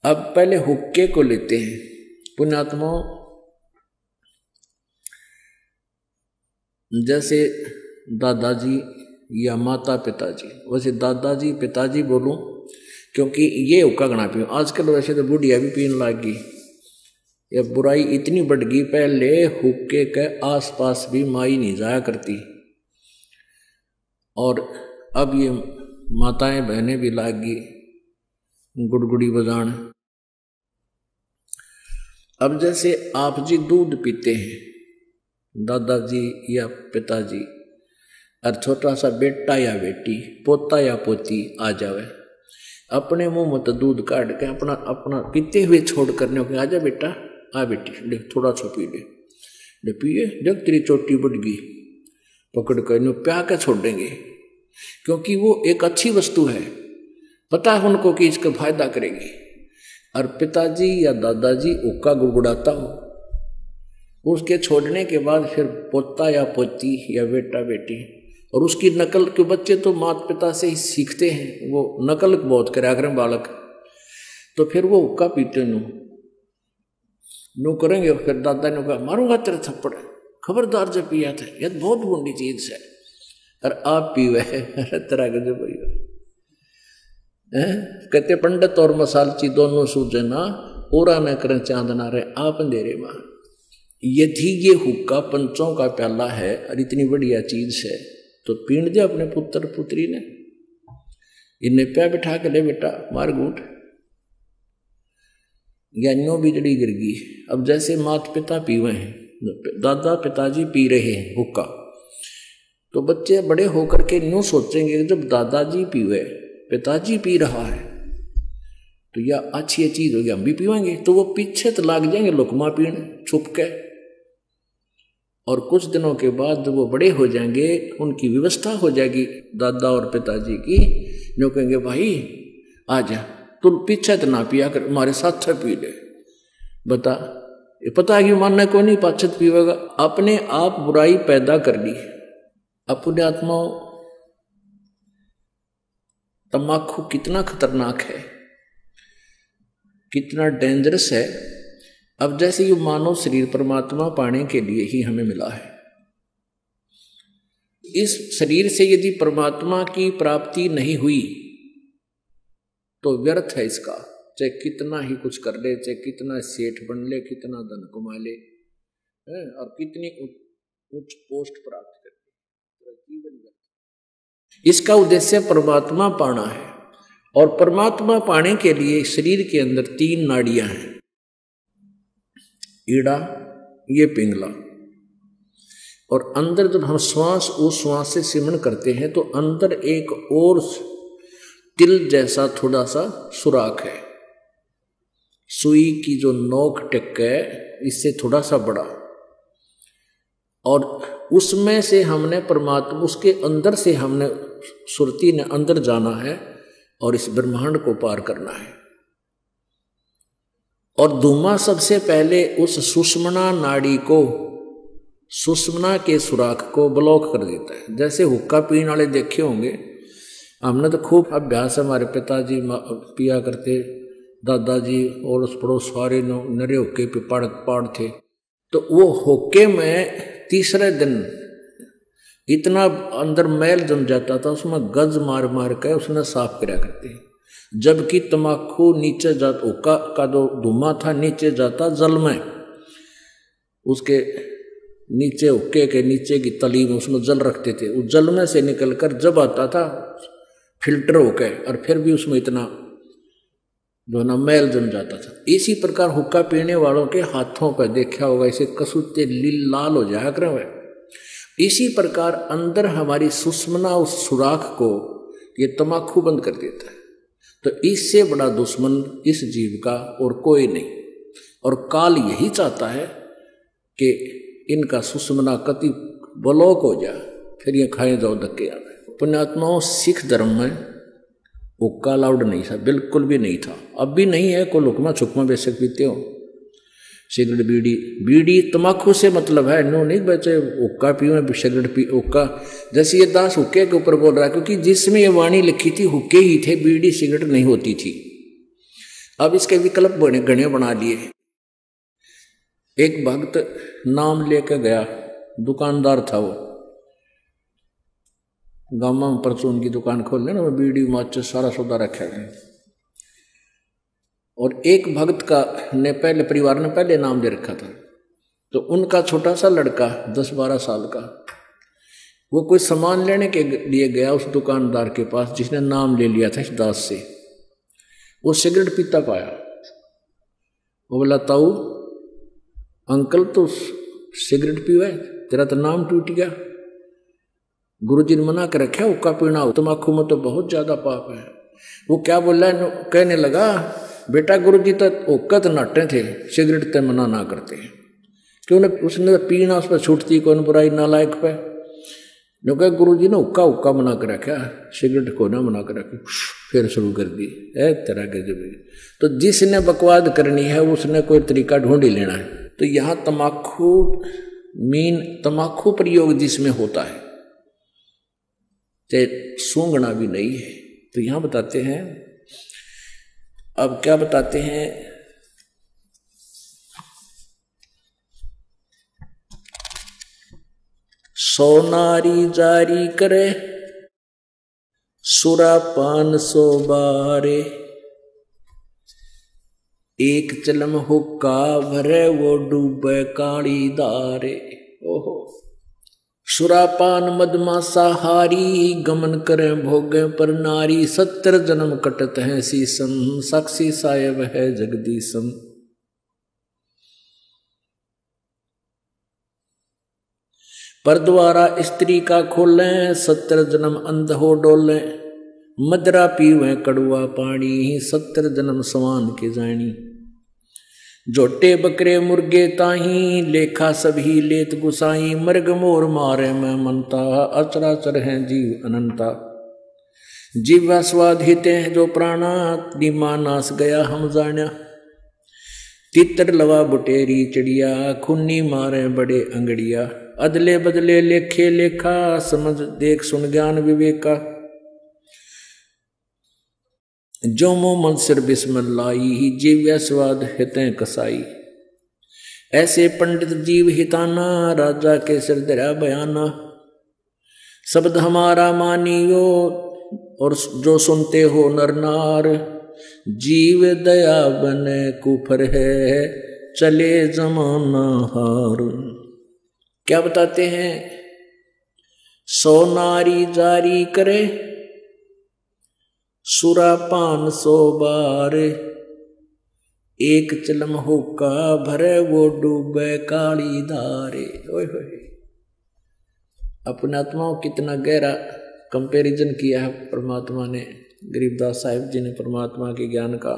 अब पहले हुक्के को लेते हैं पुण्यात्मा, जैसे दादाजी या माता पिताजी, वैसे दादाजी पिताजी बोलूं क्योंकि ये हुक्का गणा पीऊँ। आजकल वैसे तो बुढ़िया भी पीने लग गई, ये बुराई इतनी बढ़ गई। पहले हुक्के के आसपास भी माई नहीं जाया करती, और अब ये माताएं बहनें भी लाग गई गुड़गुड़ी बजान। अब जैसे आप जी दूध पीते हैं, दादाजी या पिताजी, और छोटा सा बेटा या बेटी, पोता या पोती आ जावे, अपने मुंह में तो दूध काट के अपना अपना पीते हुए छोड़ करने को, आजा बेटा, आ बेटी, देख थोड़ा सा पी ले पिए, देख तेरी चोटी बढ़ गई, पकड़ कर प्या के छोड़ देंगे, क्योंकि वो एक अच्छी वस्तु है, पता है उनको कि इसका फायदा करेगी। और पिताजी या दादाजी हुक्का गुड़गुड़ाता हो, उसके छोड़ने के बाद फिर पोता या पोती या बेटा बेटी, और उसकी नकल के बच्चे तो माता पिता से ही सीखते हैं, वो नकल बहुत करा करें बालक, तो फिर वो हुक्का पीते नो करेंगे। फिर दादा ने कहा मारूंगा तेरे थप्पड़, खबरदार जब पिया था, यह बहुत बुरी चीज है, और आप पीवे तरह के जो कहते पंडित और मसालची दोनों सूझे ना, ओरा न करें चांदना रहे आप अंधेरे मां। यदि ये हुक्का पंचों का प्याला है और इतनी बढ़िया चीज है तो पीण दे अपने पुत्र पुत्री ने, इन्हें प्या बिठा के ले बेटा मार घूट, ज्ञानियों बिजड़ी गिर गई। अब जैसे माता पिता पीवे हैं, दादा पिताजी पी रहे हैं हुक्का, तो बच्चे बड़े होकर के न्यू सोचेंगे कि जब दादाजी पीवे, पिताजी पी रहा है तो यह अच्छी चीज होगी, हम भी पीवेंगे। तो वो पीछे तो लाग जाएंगे लुकमा पीने छुप के, और कुछ दिनों के बाद जब वो बड़े हो जाएंगे, उनकी व्यवस्था हो जाएगी दादा और पिताजी की, जो कहेंगे भाई आ जा, तुम पीछे तो ना पिया कर, हमारे साथ पी ले। बता, ये पता है कि मानना को नहीं पाछत पीवेगा। अपने आप बुराई पैदा कर ली अपने आत्मा। तम्बाकू कितना खतरनाक है, कितना डेंजरस है। अब जैसे ये मानव शरीर परमात्मा पाने के लिए ही हमें मिला है, इस शरीर से यदि परमात्मा की प्राप्ति नहीं हुई तो व्यर्थ है इसका, चाहे कितना ही कुछ कर ले, चाहे कितना सेठ बन ले, कितना धन कमा ले, और कितनी उच्च पोस्ट प्राप्त कर ले, जीवन व्यर्थ। इसका उद्देश्य परमात्मा पाना है, और परमात्मा पाने के लिए शरीर के अंदर 3 नाड़ियां हैं, ईड़ा, ये पिंगला, और अंदर जब हम श्वास उस श्वास से सिमरण करते हैं तो अंदर एक और तिल जैसा थोड़ा सा सुराख है, सुई की जो नोक टिक है इससे थोड़ा सा बड़ा, और उसमें से हमने परमात्मा, उसके अंदर से हमने सुरती ने अंदर जाना है और इस ब्रह्मांड को पार करना है। और धूमा सबसे पहले उस सुषमना नाड़ी को, सुषमना के सुराख को ब्लॉक कर देता है। जैसे हुक्का पीने वाले देखे होंगे, हमने तो खूब अभ्यास, हमारे पिताजी पिया करते, दादाजी और उस पड़ोस सारे नरे हुक्के पे पाड़ थे, तो वो हुक्के में तीसरे दिन इतना अंदर मैल जम जाता था, उसमें गज मार मार के उसने साफ किया करते। जबकि तम्बाकू नीचे जाता, हुक्का का जो धुआं था नीचे जाता जल में, उसके नीचे हुक्के के नीचे की तली में उसमें जल रखते थे, उस जल में से निकलकर जब आता था फिल्टर होके, और फिर भी उसमें इतना जो ना मैल जम जाता था। इसी प्रकार हुक्का पीने वालों के हाथों पर देखा होगा, इसे कसूते लाल हो जाया करे हुए। इसी प्रकार अंदर हमारी सुषमना उस सुराख को ये तम्बाकू बंद कर देता है। तो इससे बड़ा दुश्मन इस जीव का और कोई नहीं, और काल यही चाहता है कि इनका सुषमना कति ब्लॉक हो जाए, फिर ये खाए जाओ धक्के आ गए। पुण्यात्माओं, सिख धर्म में हुक्का अलाउड नहीं था, बिल्कुल भी नहीं था, अब भी नहीं है। कोई लुकमा छुकमा बेशक पीते हो, सिगरेट बीड़ी तम्बाकू से मतलब है, नो नहीं बचे हुक्का पीओ सिगरेट पी हुक्का। जैसे ये दास हुक्के के ऊपर बोल रहा है, क्योंकि जिसमें ये वाणी लिखी थी हुक्के ही थे, बीड़ी सिगरेट नहीं होती थी। अब इसके विकल्प गणे बना लिए। एक भक्त नाम लेकर गया, दुकानदार था वो, गामा में परचून की दुकान खोल लेना, बीड़ी माचिस सारा सौदा रखा है। और एक भक्त का ने पहले परिवार ने पहले नाम दे रखा था, तो उनका छोटा सा लड़का 10-12 साल का, वो कोई सामान लेने के लिए गया उस दुकानदार के पास जिसने नाम ले लिया था इस दास से। वो सिगरेट पीता पाया, वो बोला ताऊ अंकल तो सिगरेट पीवे, तेरा तो नाम टूट गया, गुरुजी ने मना कर रखा हुक्का पीना, तम्बाकू में तो बहुत ज्यादा पाप है। वो क्या बोल रहा है, कहने लगा बेटा गुरुजी तो हुक्का तो नाटे थे, सिगरेट तो मना ना करते, क्यों उसने पीना उस पर छूटती कौन बुराई नालायक पे। जो कह गुरु जी ने हुक्का हुक्का मना कर रखा, सिगरेट को ना मना कर रखी, फिर शुरू कर दी है तरह के जब। तो जिसने बकवाद करनी है उसने कोई तरीका ढूंढ ही लेना है। तो यहाँ तमाकू प्रयोग जिसमें होता है, चाहे सूंघना भी नहीं है। तो यहाँ बताते हैं, अब क्या बताते हैं, सोनारी जारी करे सुरापान 100 बारे, एक चलम हुक्का भरे वो डूबे काली दारे। ओहो, सुरापान मदमासा हारी, गमन करे भोगे पर नारी, 70 जन्म कटत है सीसम, साक्षी साहेब है जगदीशम। पर द्वारा स्त्री का खोले, 70 जन्म अंध हो डोले, मदरा पीवे कड़ुआ पानी, 70 जन्म सवान के जानी। जोटे बकरे मुर्गे ताही, लेखा सभी लेत गुसाई, मर्ग मोर मारे में मनता, अचराचर है जीव अनंता। जीवा स्वाद हिते हैं जो प्राणा, निमा नास गया हम जाना। तितर लवा बुटेरी चिड़िया, खुन्नी मारे बड़े अंगड़िया, अदले बदले लेखे लेखा, समझ देख सुन ज्ञान विवेका। जो मोह मन सिर बिस्मिल्लाही, जीव्या स्वाद हितें कसाई। ऐसे पंडित जीव हिताना, राजा के सिर दरा बयाना। शब्द हमारा मानियो, और जो सुनते हो नर नार, जीव दया बने कुफर है, चले जमाना हार। क्या बताते हैं, सोनारी जारी करे सुरापान 100 बार, एक चलम हुक्का भरे वो डूबे काली धारे। ओए होए, अपने आत्माओं कितना गहरा कंपैरिजन किया है परमात्मा ने, गरीबदास साहिब जी ने परमात्मा के ज्ञान का।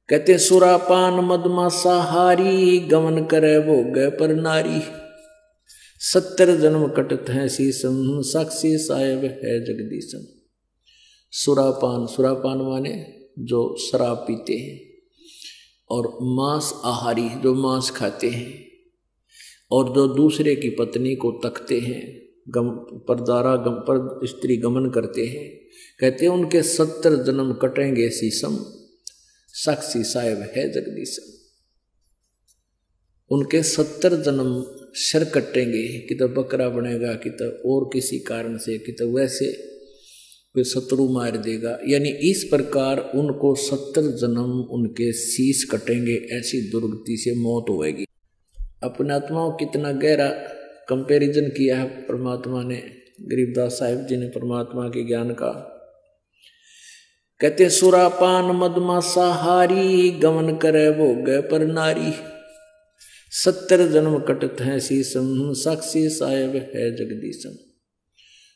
कहते सुरापान मदमासा हारी, गमन करे भोगे पर नारी, 70 जन्म कटत है सीसम, साक्षी साहेब है जगदीशम। सुरापान, सुरापान माने जो शराब पीते हैं, और मांस आहारी जो मांस खाते हैं, और जो दूसरे की पत्नी को तकते हैं, पर स्त्री गमन करते हैं, कहते हैं उनके 70 जन्म कटेंगे सीसम, साक्षी साहेब है जगदीशम। उनके 70 जन्म सिर कटेंगे, कि तो बकरा बनेगा, कि तो और किसी कारण से, कि तो वैसे कोई शत्रु मार देगा। यानी इस प्रकार उनको 70 जन्म उनके शीश कटेंगे, ऐसी दुर्गति से मौत होगी। अपने आत्माओं कितना गहरा कंपैरिजन किया है परमात्मा ने, गरीबदास साहिब जी ने परमात्मा के ज्ञान का। कहते सुरापान मदमासा हारी, गमन करे भोगे पर नारी, 70 जन्म कटत है सीसम, साक्षी साहेब है जगदीशम।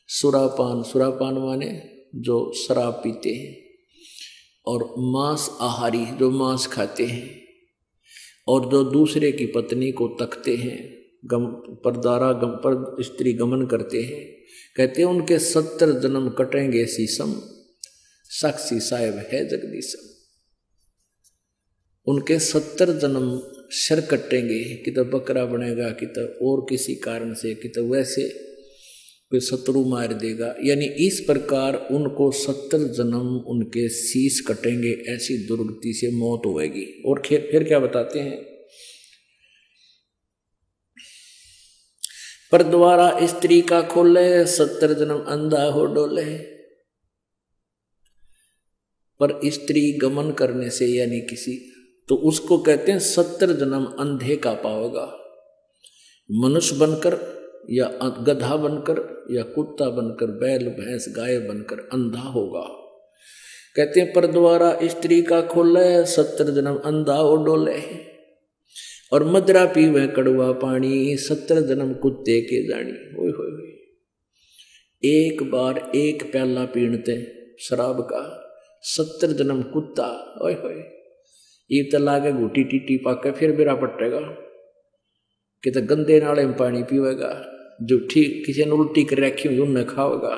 सुरापान, सुरापान माने जो शराब पीते हैं, और मांस आहारी जो मांस खाते हैं, और जो दूसरे की पत्नी को तकते हैं, पर स्त्री गमन करते हैं, कहते हैं उनके 70 जन्म कटेंगे सीसम, साक्षी साहेब है जगदीशम। उनके 70 जन्म सिर कटेंगे, कि तो बकरा बनेगा, कि तो और किसी कारण से, कि तो वैसे कोई शत्रु मार देगा। यानी इस प्रकार उनको 70 जन्म उनके शीश कटेंगे, ऐसी दुर्गति से मौत होगी। और फिर क्या बताते हैं, पर द्वारा स्त्री का खोले, 70 जन्म अंधा हो डोले। पर स्त्री गमन करने से, यानी किसी, तो उसको कहते हैं 70 जन्म अंधे का पाओगा। मनुष्य बनकर, या गधा बनकर, या कुत्ता बनकर, बैल भैंस गाय बनकर अंधा होगा। कहते हैं पर द्वारा स्त्री का खोले, 70 जन्म अंधा हो डोले। और मदरा पीवे कड़वा पानी, 70 जन्म कुत्ते के जानी। ओए होए होए, एक बार एक प्याला पीणते शराब का, 70 जन्म कुत्ता। ओए होए, ये तो लागे घूटी टीटी पाके फिर बेरा पटेगा, कि तो गंदे नाले में पानी पीवेगा, जो ठीक किसी ने उल्टी कर रखी होगी उन्हें खाओगा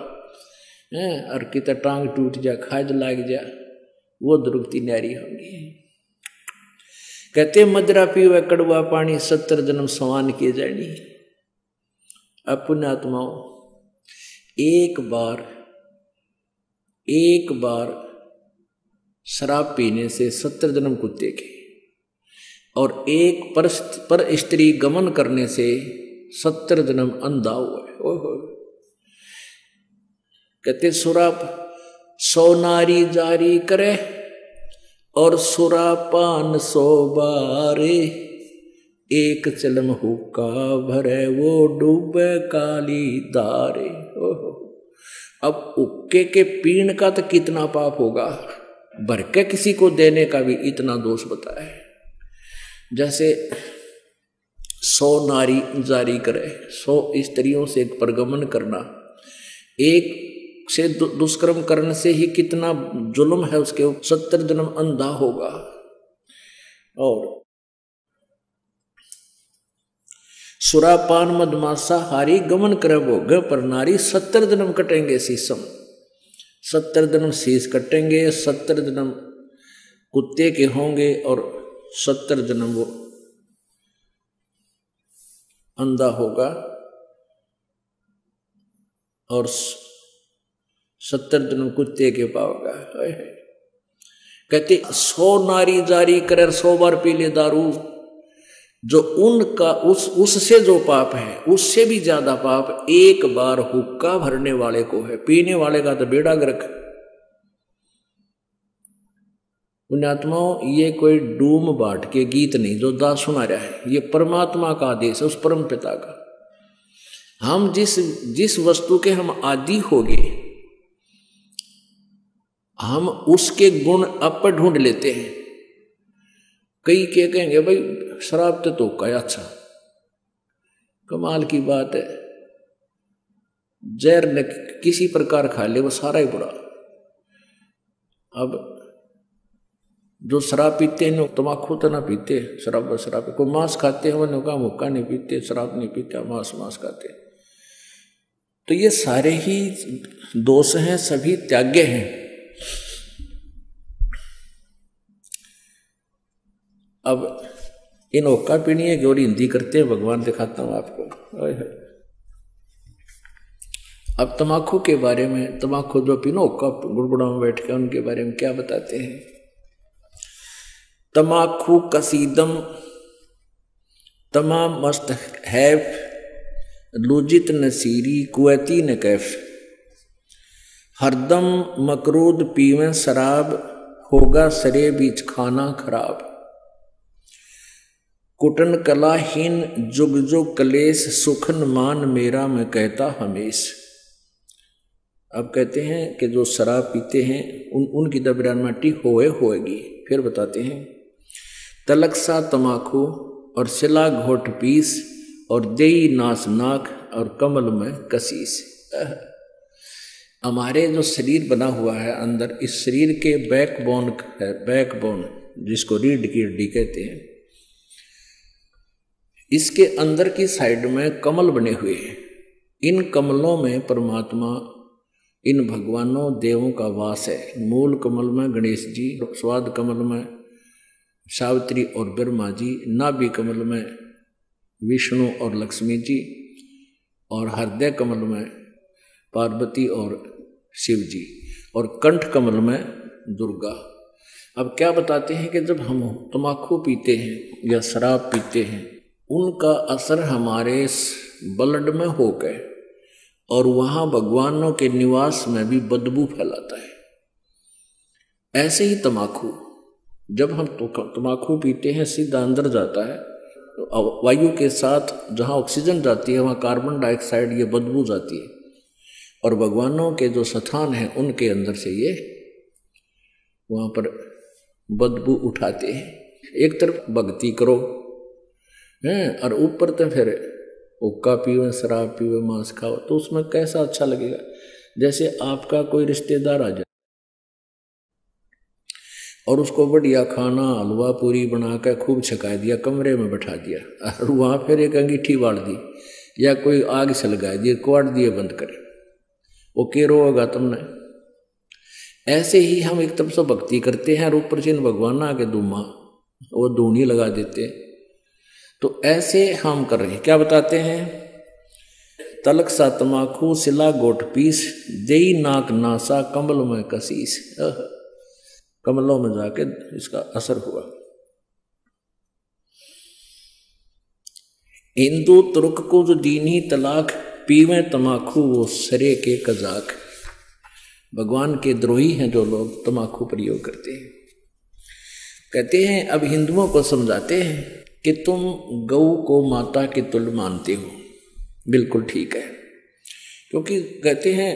और कितना टांग टूट जा खाज लाग जा वो द्रुपति नारी होगी। कहते मदरा पीवे कड़वा पानी 70 जन्म समान किए जानी। अब पुण्यात्माओं एक बार शराब पीने से 70 जन्म कुत्ते के और एक पर स्त्री गमन करने से 70 जन्म अंधा हुआ है। ओहो कहते सुराप 100 नारी जारी करे और सुरापान 100 बारे एक चलम हुक्का भरे वो डूबे काली दारे। ओहो अब हुक्के के पीण का तो कितना पाप होगा, भर के किसी को देने का भी इतना दोष बताया है। जैसे 100 नारी जारी करे, 100 स्त्रियों से परगमन करना, एक से दुष्कर्म करने से ही कितना जुल्म है उसके 70 जन्म अंधा होगा। और सुरापान मदमासा हारी गमन करे भोग पर नारी 70 जन्म कटेंगे शीशम, 70 जन्म शीश कटेंगे, 70 जन्म कुत्ते के होंगे और 70 जन्म वो अंधा होगा और 70 जन्म कुत्ते के पाओगा। कहते 100 नारी जारी करे 100 बार पी ले दारू, जो उनका उससे जो पाप है उससे भी ज्यादा पाप एक बार हुक्का भरने वाले को है। पीने वाले का तो बेड़ा गर्क। पुण्यात्माओं ये कोई डूम बाट के गीत नहीं जो दास सुना रहा है, ये परमात्मा का आदेश है, उस परम पिता का। हम जिस वस्तु के हम आदि होंगे हम उसके गुण अप ढूंढ लेते हैं। कई क्या कहेंगे भाई शराब तो का अच्छा, कमाल की बात है, जहर न किसी प्रकार खा ले वो सारा ही बुरा। अब जो शराब पीते हैं तम्बाकू तो ना पीते, शराब को मांस खाते हैं, वो का मुक्का नहीं पीते, शराब नहीं पीते, मांस खाते। तो ये सारे ही दोष हैं, सभी त्याग्य हैं। अब इन ओक्का पीनी है और हिंदी करते हैं, भगवान दिखाता हूं आपको। अब तम्बाकू के बारे में, तम्बाकू जो पीनो ओक्का गुड़गुड़ा में बैठ के उनके बारे में क्या बताते हैं। तम्बाकू कसीदम तमाम मस्त हैफ लुजित नसीरी कुवैती न कैफ, हरदम मकरूद पीवें शराब होगा सरे बीच खाना खराब, कुटन कलाहीन जुग जुग कलेश सुखन मान मेरा मैं कहता हमेश। अब कहते हैं कि जो शराब पीते हैं उनकी दबरानमाटी होएगी। फिर बताते हैं तलकसा तमाकू और सिला घोट पीस और देई नास नाक और कमल में कसीस। हमारे जो शरीर बना हुआ है अंदर, इस शरीर के बैकबोन है, बैकबोन जिसको रीढ़ की हड्डी कहते हैं, इसके अंदर की साइड में कमल बने हुए हैं। इन कमलों में परमात्मा, इन भगवानों देवों का वास है। मूल कमल में गणेश जी, स्वाद कमल में सावित्री और ब्रह्मा जी, नाभि कमल में विष्णु और लक्ष्मी जी, और हृदय कमल में पार्वती और शिव जी, और कंठ कमल में दुर्गा। अब क्या बताते हैं कि जब हम तम्बाकू पीते हैं या शराब पीते हैं, उनका असर हमारे ब्लड में हो गए और वहां भगवानों के निवास में भी बदबू फैलाता है। ऐसे ही तम्बाकू, जब हम तम्बाकू पीते हैं सीधा अंदर जाता है, तो वायु के साथ जहां ऑक्सीजन जाती है वहां कार्बन डाइऑक्साइड ये बदबू जाती है, और भगवानों के जो स्थान हैं उनके अंदर से ये वहां पर बदबू उठाते हैं। एक तरफ भक्ति करो हैं और ऊपर तो फिर हुक्का पीवे, शराब पीवे, मांस खाओ, तो उसमें कैसा अच्छा लगेगा। जैसे आपका कोई रिश्तेदार आ जाए और उसको बढ़िया खाना हलवा पूरी बना कर खूब छका दिया, कमरे में बैठा दिया और वहाँ फिर एक अंगीठी बांध दी, या कोई आग से लगाए दिए क्वाड दिए बंद करे, वो केरो होगा तुमने। ऐसे ही हम एक तरफ से भक्ति करते हैं और ऊपर से भगवान आके दूमा वो धूनी लगा देते। तो ऐसे हम कर रहे हैं। क्या बताते हैं? तलक सा तमाखू सिला गोट पीस देई नाक नासा कमल में कसीस। कमलों में जाके इसका असर हुआ। हिंदू तुर्क को जो दीनी तलाक पीवे तमाखू वो सरे के कजाक। भगवान के द्रोही हैं जो लोग तमाकू प्रयोग करते हैं। कहते हैं अब हिंदुओं को समझाते हैं कि तुम गौ को माता के तुल्य मानते हो, बिल्कुल ठीक है, क्योंकि कहते हैं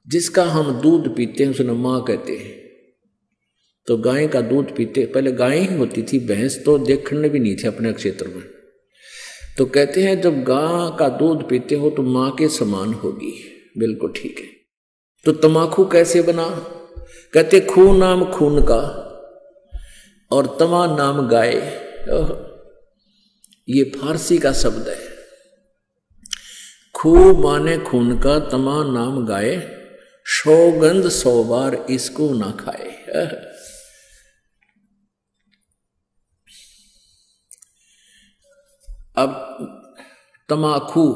जिसका हम दूध पीते हैं उसने माँ कहते हैं। तो गाय का दूध पीते, पहले गाय ही होती थी, भैंस तो देखने भी नहीं थे अपने क्षेत्र में। तो कहते हैं जब गाय का दूध पीते हो तो माँ के समान होगी, बिल्कुल ठीक है। तो तमाकू कैसे बना? कहते खू नाम खून का और तमा नाम गाय। ये फारसी का शब्द है। खू माने खून का, तमा नाम गाय, सौगंध 100 बार इसको ना खाए। अब तमाकू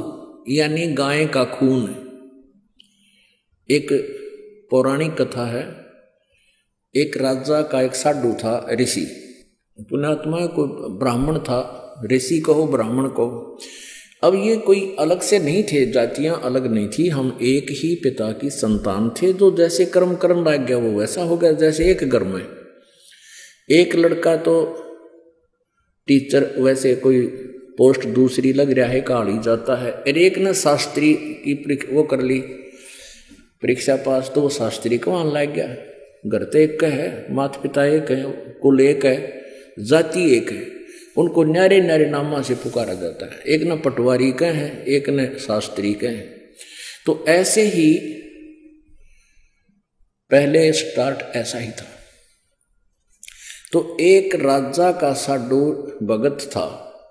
यानी गाय का खून। एक पौराणिक कथा है, एक राजा का एक साधु था, ऋषि, पुण्यात्मा कोई ब्राह्मण था, ऋषि कहो ब्राह्मण कहो। अब ये कोई अलग से नहीं थे, जातियां अलग नहीं थी, हम एक ही पिता की संतान थे। जो जैसे कर्म कर्म लग गया वो वैसा हो गया, जैसे एक घर में एक लड़का तो टीचर, वैसे कोई पोस्ट दूसरी लग रहा है, काढ़ी जाता है। और एक ने शास्त्री की वो कर ली परीक्षा पास, तो वो शास्त्री को आने लग गया। घर तो एक है, माता पिता एक है, कुल एक है, जाति एक है, उनको न्यारे न्यारे नामा से पुकारा जाता है। एक न पटवारी का है, एक न शास्त्री का है। तो ऐसे ही पहले स्टार्ट ऐसा ही था। तो एक राजा का साधु भगत था,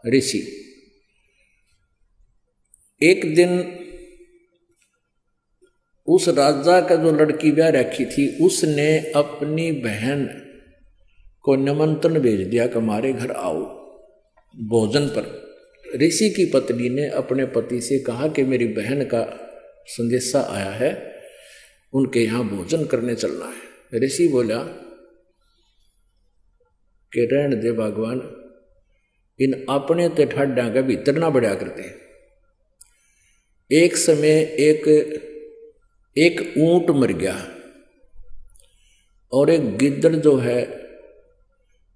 ऋषि। एक दिन उस राजा का जो लड़की ब्याह रखी थी, उसने अपनी बहन को निमंत्रण भेज दिया कि हमारे घर आओ भोजन पर। ऋषि की पत्नी ने अपने पति से कहा कि मेरी बहन का संदेशा आया है, उनके यहाँ भोजन करने चलना है। ऋषि बोला कि रहने दे भगवान, इन अपने तो ठाड्डा का भीतर ना बढ़िया करते। एक समय एक ऊंट मर गया और एक गिद्दड़ जो है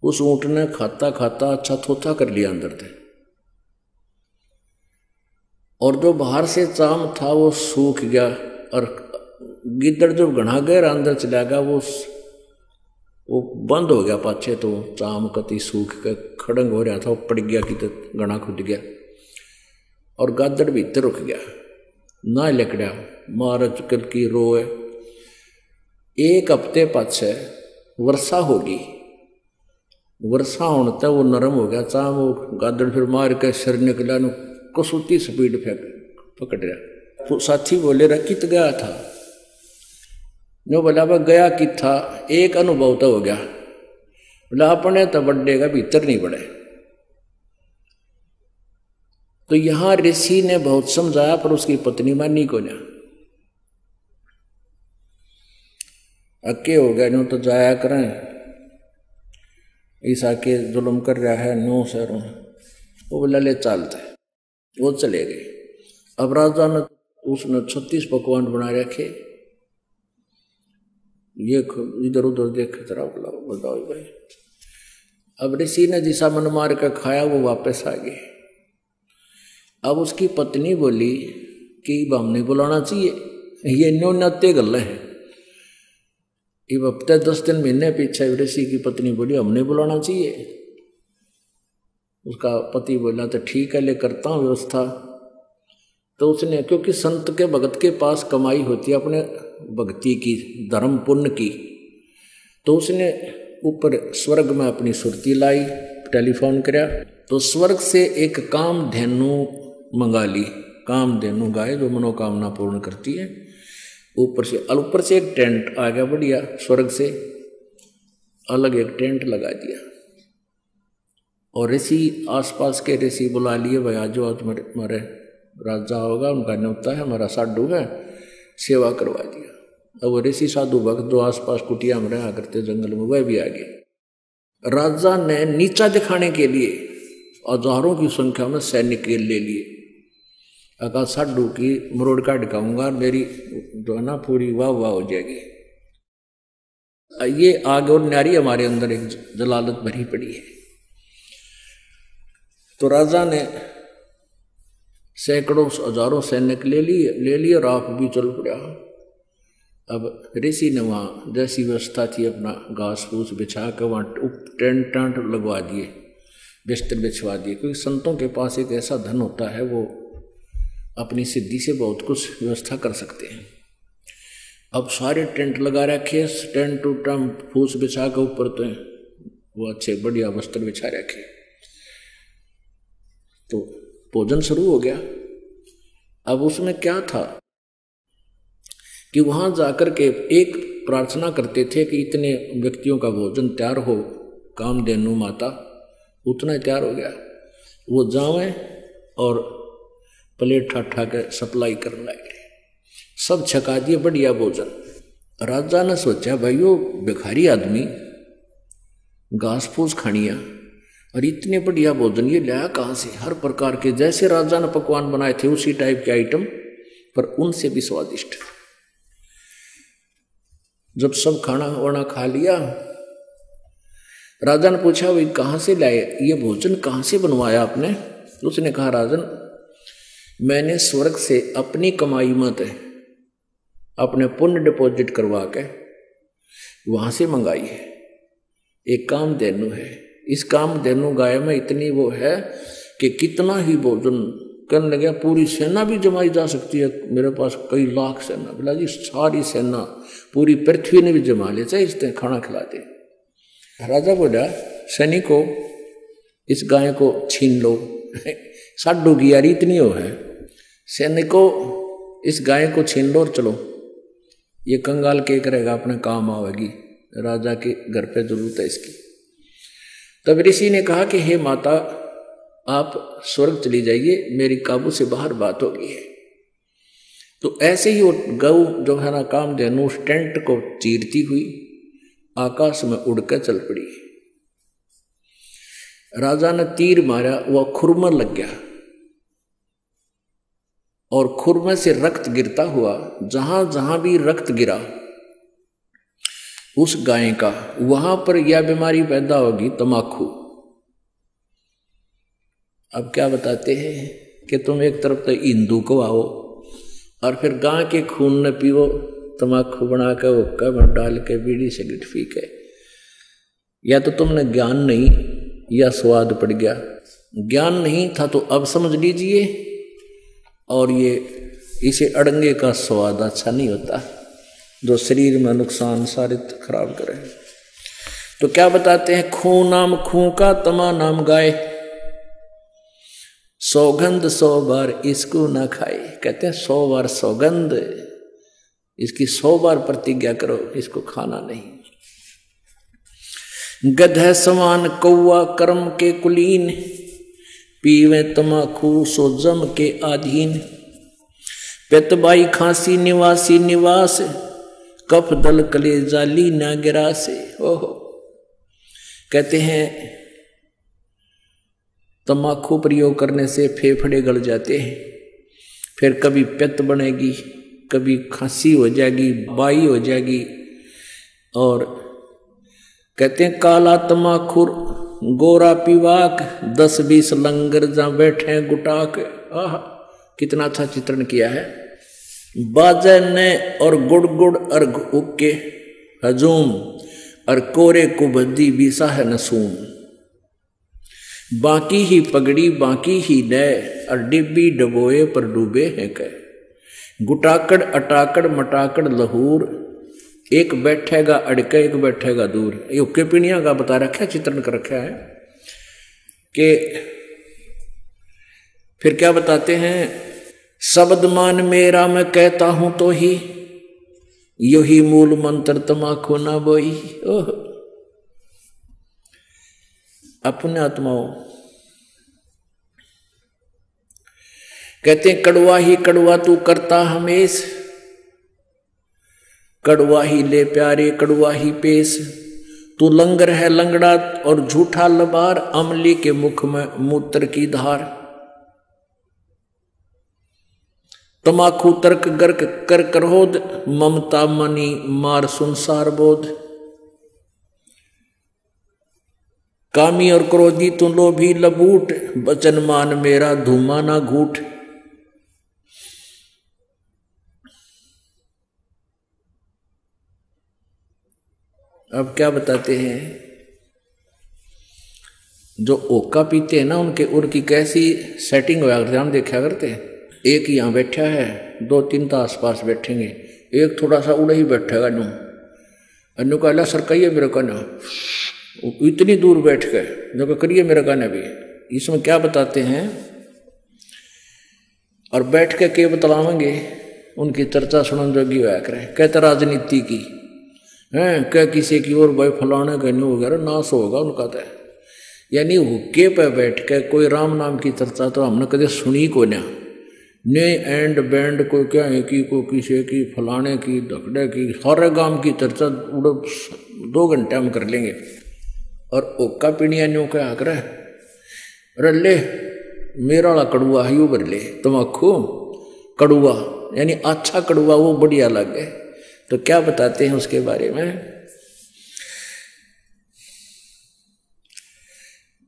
उस ऊंट ने खाता खाता अच्छा थोथा कर लिया अंदर थे, और जो बाहर से चाम था वो सूख गया। और गिद्दड़ जब घना गया अंदर चला गया, वो बंद हो गया पाछे, तो चाम कति सूख के खड़ंग हो रहा था, वो पड़ गया कि तो घना खुद गया और गादड़ भीतर रुक गया ना लकड़ा मार चुकल की रोए। एक हफ्ते पाछे वर्षा होगी, वर्षा होने तक वो नरम हो गया चाम, वो गादड़ फिर मार के सिर निकला, कसूती स्पीड फेंक पकड़ रहा। तो साथी बोले रहा कित गया था, जो बोला वह गया कि था, एक अनुभव तो हो गया, बोला अपने तो बड्डे का भीतर नहीं बढ़े। तो यहां ऋषि ने बहुत समझाया पर उसकी पत्नी मानी को ना, अक्के हो गया, नो तो जाया करें, ईसा के जुल्म कर रहा है नो शहरों। वो बोला ले चलते, वो चले गए। अब राजा ने उसने 36 पकवान बना रखे, ये इधर उधर देख जरा बताओ भाई। अब ऋषि ने जिसा मन मार कर खाया वो वापस आ गए। अब उसकी पत्नी बोली कि हमने बुलाना चाहिए, ये न्यो नत्ते गल है। अब हफ्ते 10 दिन महीने पीछे ऋषि की पत्नी बोली हमने बुलाना चाहिए। उसका पति बोला तो ठीक है, ले करता हूँ व्यवस्था। तो उसने, क्योंकि संत के भगत के पास कमाई होती है अपने भक्ति की, धर्म पुण्य की, तो उसने ऊपर स्वर्ग में अपनी सुरती लाई, टेलीफोन कराया तो स्वर्ग से एक कामधेनु मंगा ली, कामधेनु गाय जो मनोकामना पूर्ण करती है। ऊपर से एक टेंट आ गया बढ़िया, स्वर्ग से अलग एक टेंट लगा दिया। और ऋषि आसपास के ऋषि बुला लिए, भाई आज जो आज हमारे राजा होगा उनका न्योता है, हमारा साधु है, सेवा करवा दिया। अब वो ऋषि साधु भक्त जो आसपास कुटिया में रहा करते जंगल में, वह भी आ गए। राजा ने नीचा दिखाने के लिए हजारों की संख्या में सैनिक ले लिए। अका साधु की मरोड़ का दिखाऊंगा, मेरी जो है ना पूरी वाह वाह हो जाएगी। ये आग और न्यारी हमारे अंदर एक जलालत भरी पड़ी है। तो राजा ने सैकड़ों हजारों सैनिक ले लिए और आप भी चल पड़ा। अब ऋषि ने वहाँ जैसी व्यवस्था थी अपना घास फूस बिछा कर वहाँ टेंट टांट लगवा दिए, बिस्तर बिछवा दिए, क्योंकि संतों के पास एक ऐसा धन होता है वो अपनी सिद्धि से बहुत कुछ व्यवस्था कर सकते हैं। अब सारे टेंट लगा रखे, टेंट टू टेंट फूस बिछा के ऊपर तो वो अच्छे बढ़िया वस्त्र बिछा रखे। तो भोजन शुरू हो गया। अब उसमें क्या था कि वहां जाकर के एक प्रार्थना करते थे कि इतने व्यक्तियों का भोजन तैयार हो, कामधेनु माता उतना तैयार हो गया, वो जावे और प्लेट ठा के सप्लाई करने लगे, सब छका दिए बढ़िया भोजन। राजा ने सोचा भाई वो भिखारी आदमी घास फूस खानिया और इतने बढ़िया भोजन ये लाया कहाँ से, हर प्रकार के जैसे राजा ने पकवान बनाए थे उसी टाइप के आइटम, पर उनसे भी स्वादिष्ट। जब सब खाना वाना खा लिया, राजा ने पूछा भाई कहाँ से लाए ये भोजन, कहाँ से बनवाया आपने? उसने कहा राजन मैंने स्वर्ग से अपनी कमाई मत है, अपने पुण्य डिपॉजिट करवा के वहां से मंगाई है। एक कामधेनु है, इस कामधेनु गाय में इतनी वो है कि कितना ही भोजन करने लगे, पूरी सेना भी जमाई जा सकती है। मेरे पास कई लाख सेना, बोला जी सारी सेना पूरी पृथ्वी ने भी जमा ले, चाहे इस तरह खाना खिला दे। राजा बोला सैनिकों इस गाय को छीन लो, साधु की यारी इतनी हो है, सैनिकों इस गाय को छीन लो और चलो, ये कंगाल के करेगा अपने काम आवेगी, राजा के घर पे जरूरत है इसकी। तब ऋषि ने कहा कि हे माता आप स्वर्ग चली जाइए, मेरी काबू से बाहर बात हो गई है। तो ऐसे ही वो गौ जो है ना कामधेनु उस टेंट को चीरती हुई आकाश में उड़कर चल पड़ी। राजा ने तीर मारा, वह खुर में लग गया और खुर में से रक्त गिरता हुआ, जहां जहां भी रक्त गिरा उस गाय का, वहां पर यह बीमारी पैदा होगी तमाकू। अब क्या बताते हैं कि तुम एक तरफ तो हिंदू को आओ और फिर गाय के खून न पियो, तमाकू बना कर हुक्का में डाल के बीड़ी सिगरेट पी के, या तो तुमने ज्ञान नहीं या स्वाद पड़ गया। ज्ञान नहीं था तो अब समझ लीजिए, और ये इसे अड़ंगे का स्वाद अच्छा नहीं होता जो शरीर में नुकसान सारे खराब करे। तो क्या बताते हैं, खून नाम खूं का तमा नाम गाय, सौगंध 100 बार इसको ना खाए। कहते हैं 100 बार सौगंध, इसकी 100 बार प्रतिज्ञा करो, इसको खाना नहीं। गधे समान कौआ कर्म के कुलीन, पीवे तमाकू सो जम के आधीन। पेतबाई खांसी निवासी निवास, कफ दल कले जाली ना गिरा से। ओहो, कहते हैं तमाकू प्रयोग करने से फेफड़े गल जाते हैं, फिर कभी पित्त बनेगी, कभी खांसी हो जाएगी, बाई हो जाएगी। और कहते हैं काला तमाखुर गोरा पीवाक, 10-20 लंगर जहां बैठे गुटाक। आह, कितना अच्छा चित्रण किया है। बाजे ने और गुड़ गुड़ अर्घ उके हजूम, और कोरे कुबद्दी बीसा है नसूम। बाकी ही पगड़ी बाकी ही नय, और डिब्बी डबोए पर डूबे हैं कह। गुटाकड़ अटाकड़ मटाकड़ लहूर, एक बैठेगा अड़के एक बैठेगा दूर। ये उक्के पीणिया का बता रखा है, चित्रण कर रखा है कि फिर क्या बताते हैं, शब्द मान मेरा मैं कहता हूं तो ही, यो ही मूल मंत्र तमाखू ना बोई। ओह अपने आत्माओं कहते हैं कड़वा ही कड़वा तू करता हमेश, कड़वा ही ले प्यारे कड़वा ही पेश, तू लंगर है लंगड़ा और झूठा लबार, अमली के मुख में मूत्र की धार। तमाखू तर्क गर्क कर करोध, ममता मनी मार संसार बोध। कामी और क्रोधी तू लोभी लबूट, बचन मान मेरा धूमा ना घूट। अब क्या बताते हैं, जो ओका पीते हैं ना उनकी कैसी सेटिंग होया करते हम देखा करते हैं। एक यहाँ बैठा है, दो तीन तो आसपास बैठेंगे, एक थोड़ा सा उड़े ही बैठेगा नू, अन्नू कहला सर कहिए मेरे का ना, इतनी दूर बैठ गए जो करिए मेरे का ना भी। इसमें क्या बताते हैं, और बैठ के बतलावेंगे उनकी चर्चा सुनन जोगी होया करें। कहते राजनीति की है, क्या किसी की और भाई फलाने का नहीं वगैरह नाश होगा उनका तो, यानी हुक्के पे बैठ के कोई राम नाम की चर्चा तो हमने कभी सुनी को ना, ने एंड बैंड को क्या है कि को किसी की फलाने की धकड़े की सारे गांव की चर्चा 2 घंटे हम कर लेंगे। और ओका पीणिया न्यू क्या कर अरे ले मेरा वाला कड़ुआ है यू भर ले, तमाखू कड़ुआ यानी अच्छा कड़ुआ वो बढ़िया लगे। तो क्या बताते हैं उसके बारे में,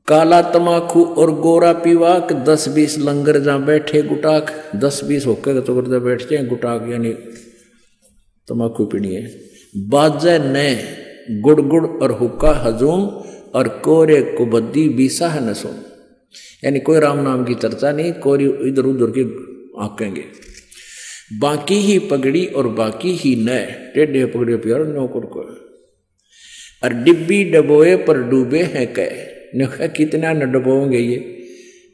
काला तमाखू और गोरा पीवाक, 10-20 लंगर जहां बैठे गुटाक। 10-20 होकर तो करते बैठ जाए गुटाक यानी तमाकू पीनी है। बाजे ने गुड़ गुड़ और हुक्का हजूम, और कोरे कुबद्दी बीसा है नसूम, यानी कोई राम नाम की चर्चा नहीं, कोई इधर उधर की आंकेंगे। बाकी ही पगड़ी और बाकी ही नए, टेढ़े पगड़े प्यार नौकर को, और डिब्बी डबोए पर डूबे हैं कह। कितना न डबोंगे ये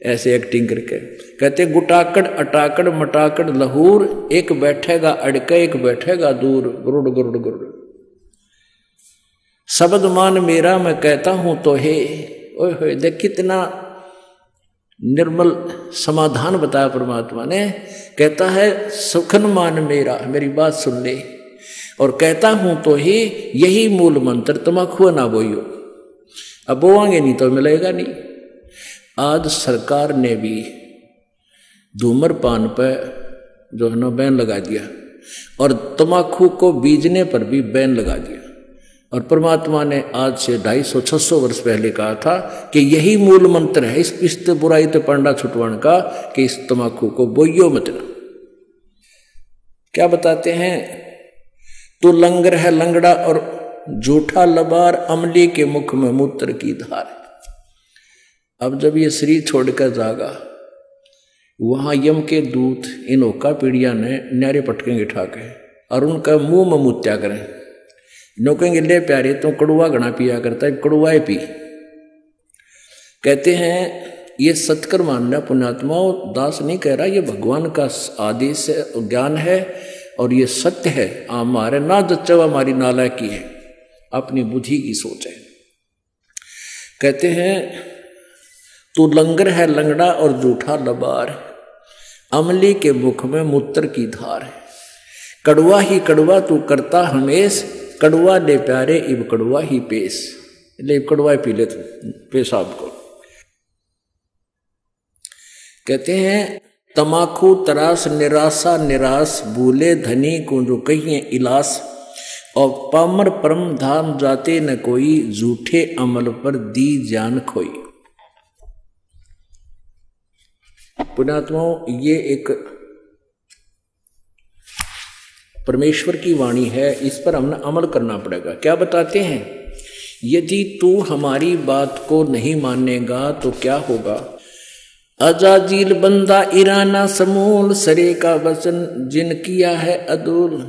ऐसे एक्टिंग करके। कहते गुटाकड़ अटाकड़ मटाकड़ लहूर, एक बैठेगा अड़के एक बैठेगा दूर, गुरुड़ गुरुड़ गुरुड़। शब्द मान मेरा मैं कहता हूं तो हे। ओए होए देख कितना निर्मल समाधान बताया परमात्मा ने। कहता है सुखन मान मेरा, मेरी बात सुन ले, और कहता हूं तो ही यही मूल मंत्र, तमाखू ना बोइयो। अब बोआंगे नहीं तो मिलेगा नहीं। आज सरकार ने भी धूम्रपान पर जो है ना बैन लगा दिया, और तमाखू को बीजने पर भी बैन लगा दिया। और परमात्मा ने आज से 250-600 वर्ष पहले कहा था कि यही मूल मंत्र है इस बुराई तो पंडा छुटवाण का, कि इस तमाकू को बोइयो मत ना। क्या बताते हैं, तो लंगर है लंगड़ा और झूठा लबार, अमली के मुख में मूत्र की धार। अब जब ये शरीर छोड़कर जागा, वहां यम के दूत इन ओका पीड़िया ने न्यारे पटकेंगे ठाके, और उनका मुंह में मुत्या करें। नोकेंगे ले प्यारे तो कड़ुआ घना पिया करता है, कड़ुआ पी। कहते हैं ये सत्कर मानना पुण्यात्माओं, दास नहीं कह रहा, ये भगवान का आदेश है, ज्ञान है, और ये सत्य है। हमारे ना जच्चवा हमारी नाला की है, अपनी बुद्धि की सोच है। कहते हैं तू लंगर है लंगड़ा और झूठा लबार, अमली के मुख में मूत्र की धार। कड़वा ही कड़वा तू करता हमेश, कड़वा ले प्यारे इब कड़वा ही पेश। ले कड़वा पी ले तू पेशाब को। कहते हैं तमाखू तरास निराशा निराश, भूले धनी को जो कहिए इलास, और पामर परम धाम जाते न कोई, झूठे अमल पर दी जान खोई। पुण्यात्माओं ये एक परमेश्वर की वाणी है, इस पर हमने अमल करना पड़ेगा। क्या बताते हैं, यदि तू हमारी बात को नहीं मानेगा तो क्या होगा। अजाजील बंदा ईराना समूल, सरे का वचन जिन किया है अदूल।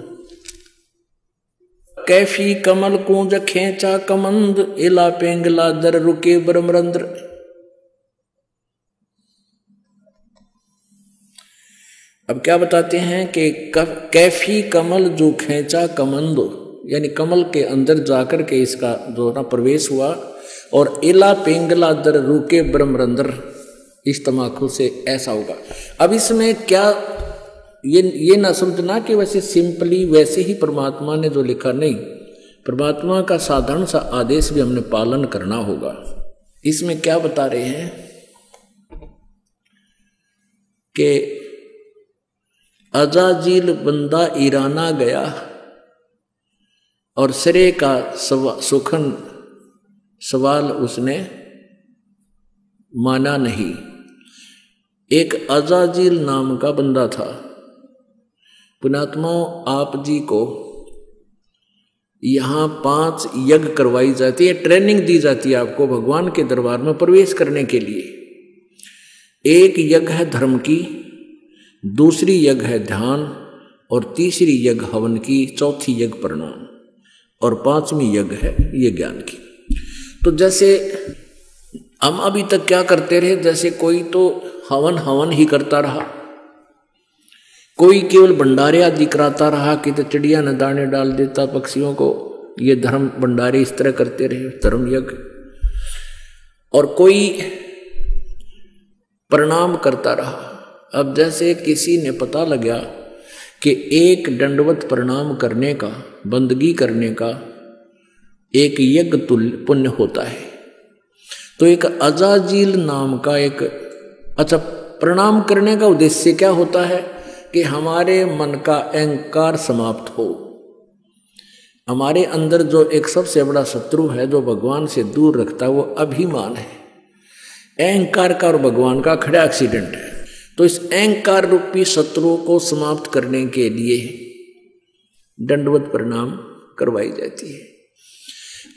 कैफी कमल कूंज खेचा कमंद, इला पेंगला दर रुके ब्रह्मरंद्र। अब क्या बताते हैं कि कैफी कमल जो खींचा कमंद, यानी कमल के अंदर जाकर के इसका जो ना प्रवेश हुआ, और एला पेंगला दर रुके ब्रह्मरंदर, इस तमाकू से ऐसा होगा। अब इसमें क्या ये ना समझना कि वैसे सिंपली वैसे ही परमात्मा ने जो लिखा, नहीं, परमात्मा का साधारण सा आदेश भी हमने पालन करना होगा। इसमें क्या बता रहे हैं कि अजाजील बंदा ईराना गया और सिरे का सुखन सवाल उसने माना नहीं। एक अजाजील नाम का बंदा था। पुण्यात्माओं, आप जी को यहाँ 5 यज्ञ करवाई जाती है, ट्रेनिंग दी जाती है आपको भगवान के दरबार में प्रवेश करने के लिए। एक यज्ञ है धर्म की, दूसरी यज्ञ है ध्यान, और तीसरी यज्ञ हवन की, चौथी यज्ञ प्रणाम, और 5वीं यज्ञ है ये ज्ञान की। तो जैसे हम अभी तक क्या करते रहे, जैसे कोई तो हवन ही करता रहा, कोई केवल भंडारे आदि कराता रहा कि तो चिड़िया न दाने डाल देता पक्षियों को, ये धर्म भंडारे इस तरह करते रहे, धर्म यज्ञ। और कोई प्रणाम करता रहा। अब जैसे किसी ने पता लगा कि एक दंडवत प्रणाम करने का, बंदगी करने का एक यज्ञ तुल्य पुण्य होता है, तो एक अजाजील नाम का एक, अच्छा, प्रणाम करने का उद्देश्य क्या होता है कि हमारे मन का अहंकार समाप्त हो। हमारे अंदर जो एक सबसे बड़ा शत्रु है जो भगवान से दूर रखता है, वो अभिमान है। अहंकार का और भगवान का खड़ा एक्सीडेंट है। तो इस अहंकार रूपी शत्रु को समाप्त करने के लिए दंडवत प्रणाम करवाई जाती है।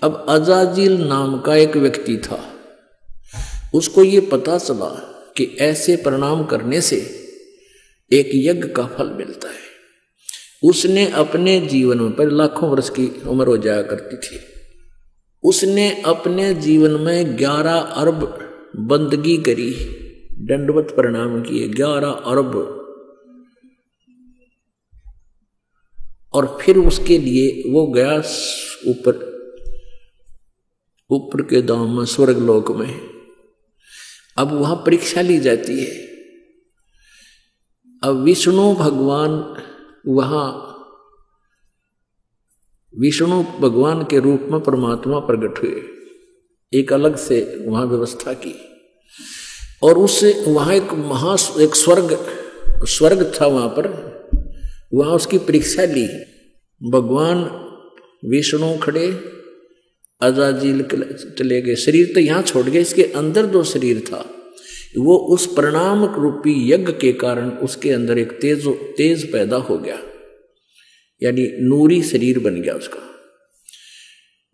अब अजाजील नाम का एक व्यक्ति था, उसको ये पता चला कि ऐसे प्रणाम करने से एक यज्ञ का फल मिलता है। उसने अपने जीवन में, पर लाखों वर्ष की उम्र हो जाया करती थी, उसने अपने जीवन में 11 अरब बंदगी करी, दंडवत प्रणाम किए 11 अरब। और फिर उसके लिए वो गया ऊपर के धाम में, स्वर्ग लोक में। अब वहां परीक्षा ली जाती है। अब विष्णु भगवान वहां, विष्णु भगवान के रूप में परमात्मा प्रकट हुए, एक अलग से वहां व्यवस्था की। और उससे वहां एक स्वर्ग था, वहां पर, वहां उसकी परीक्षा ली। भगवान विष्णु खड़े, अजाजील चले गए, शरीर तो यहां छोड़ गए, इसके अंदर जो शरीर था वो उस प्रणाम रूपी यज्ञ के कारण उसके अंदर एक तेज पैदा हो गया, यानी नूरी शरीर बन गया उसका,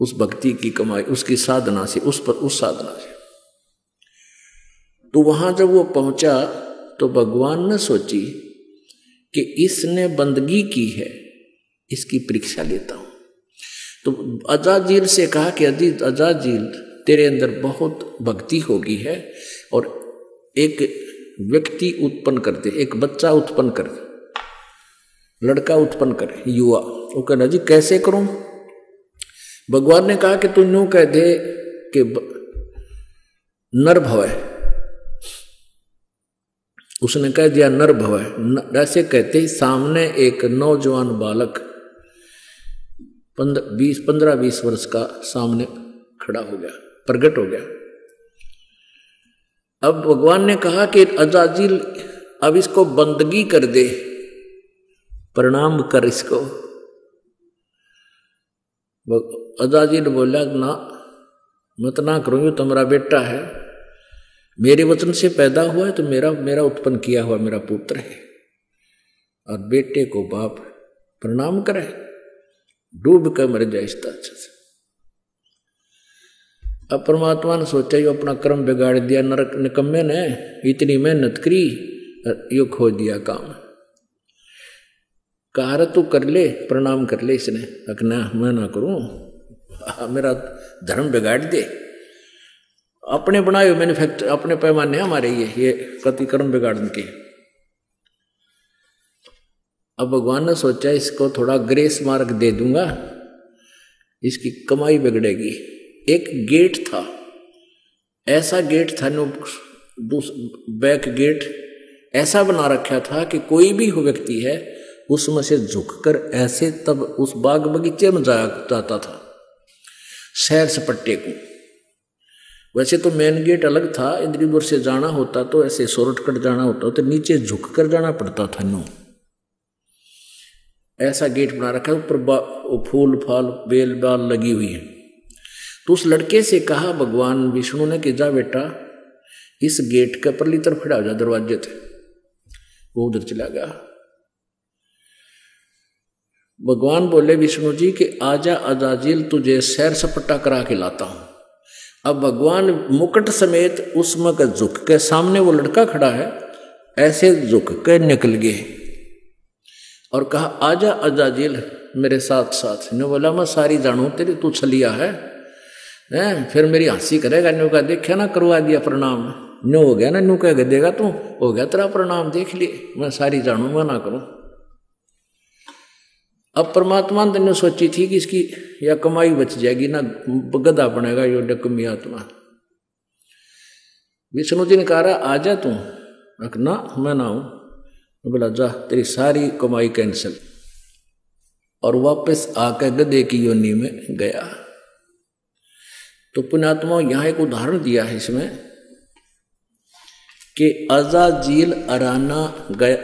उस भक्ति की कमाई, उसकी साधना से, उस साधना से। तो वहां जब वो पहुंचा तो भगवान ने सोची कि इसने बंदगी की है, इसकी परीक्षा लेता हूं। तो अजाजील से कहा कि अजाजील, तेरे अंदर बहुत भक्ति होगी है, और एक व्यक्ति उत्पन्न कर दे, एक बच्चा उत्पन्न कर, लड़का उत्पन्न कर, युवा। वो कहना जी कैसे करूं? भगवान ने कहा कि तू यूं कह दे कि नर भव है। उसने कह दिया नर भव है। ऐसे कहते ही सामने एक नौजवान बालक 15-20 वर्ष का सामने खड़ा हो गया, प्रकट हो गया। अब भगवान ने कहा कि अजाजील अब इसको बंदगी कर दे, प्रणाम कर इसको। अजाजील बोला ना, मत ना करो, ये तुम्हारा बेटा है, मेरे वचन से पैदा हुआ है, तो मेरा उत्पन्न किया हुआ मेरा पुत्र है, और बेटे को बाप प्रणाम करे, डूब कर मर जाए इसका अच्छा से। अब परमात्मा ने सोचा यो अपना कर्म बिगाड़ दिया, नरक निकम्मे ने इतनी मेहनत करी, यो खो दिया काम। कहा तू कर ले, प्रणाम कर ले। इसने ना, मैं ना करूं, मेरा धर्म बिगाड़ दे। अपने बनाए हुए मैन्युफैक्चर, अपने पैमाने हमारे ये कति कर्म बिगाड़ने के। अब भगवान ने सोचा इसको थोड़ा ग्रेस मार्क दे दूंगा, इसकी कमाई बिगड़ेगी। एक गेट था, ऐसा गेट था नो, बैक गेट ऐसा बना रखा था कि कोई भी व्यक्ति है उसमें से झुककर ऐसे तब उस बाग बगीचे में जाता था सैर सपट्टे को। वैसे तो मेन गेट अलग था, इधर उधर से जाना होता तो ऐसे शॉर्टकट जाना होता तो नीचे झुककर जाना पड़ता था नो। ऐसा गेट बना रखा है, ऊपर फूल फाल बेल बाल लगी हुई है। तो उस लड़के से कहा भगवान विष्णु ने कि जा बेटा इस गेट के परली तरफ खड़ा हो जा, दरवाजे थे। वो उधर चला गया। भगवान बोले विष्णु जी कि आजा अजाजिल, तुझे सैर सपट्टा करा के लाता हूं। अब भगवान मुकुट समेत उसमें का झुक के, सामने वो लड़का खड़ा है, ऐसे झुक के निकल गए और कहा आजा अजाजिल मेरे साथ साथ। ने बोला मैं सारी जानू तेरी, तू छलिया है, फिर मेरी हंसी करेगा। न्यू का देखा ना, करवा दिया प्रणाम, न्यू हो गया ना, न्यू कह देगा तू हो गया तेरा प्रणाम, देख लिए मैं सारी जानूंगा ना करूं। अब परमात्मा ने सोची थी कि इसकी या कमाई बच जाएगी ना, गधा बनेगा यो डकमी आत्मा। विष्णु जी ने कहा आजा तू, ना मैं ना हूं। बोला जा तेरी सारी कमाई कैंसिल, और वापस आकर गधे की योनि में गया। तो पुण्यात्मा यहां एक उदाहरण दिया है इसमें कि अजाजील अराना गया,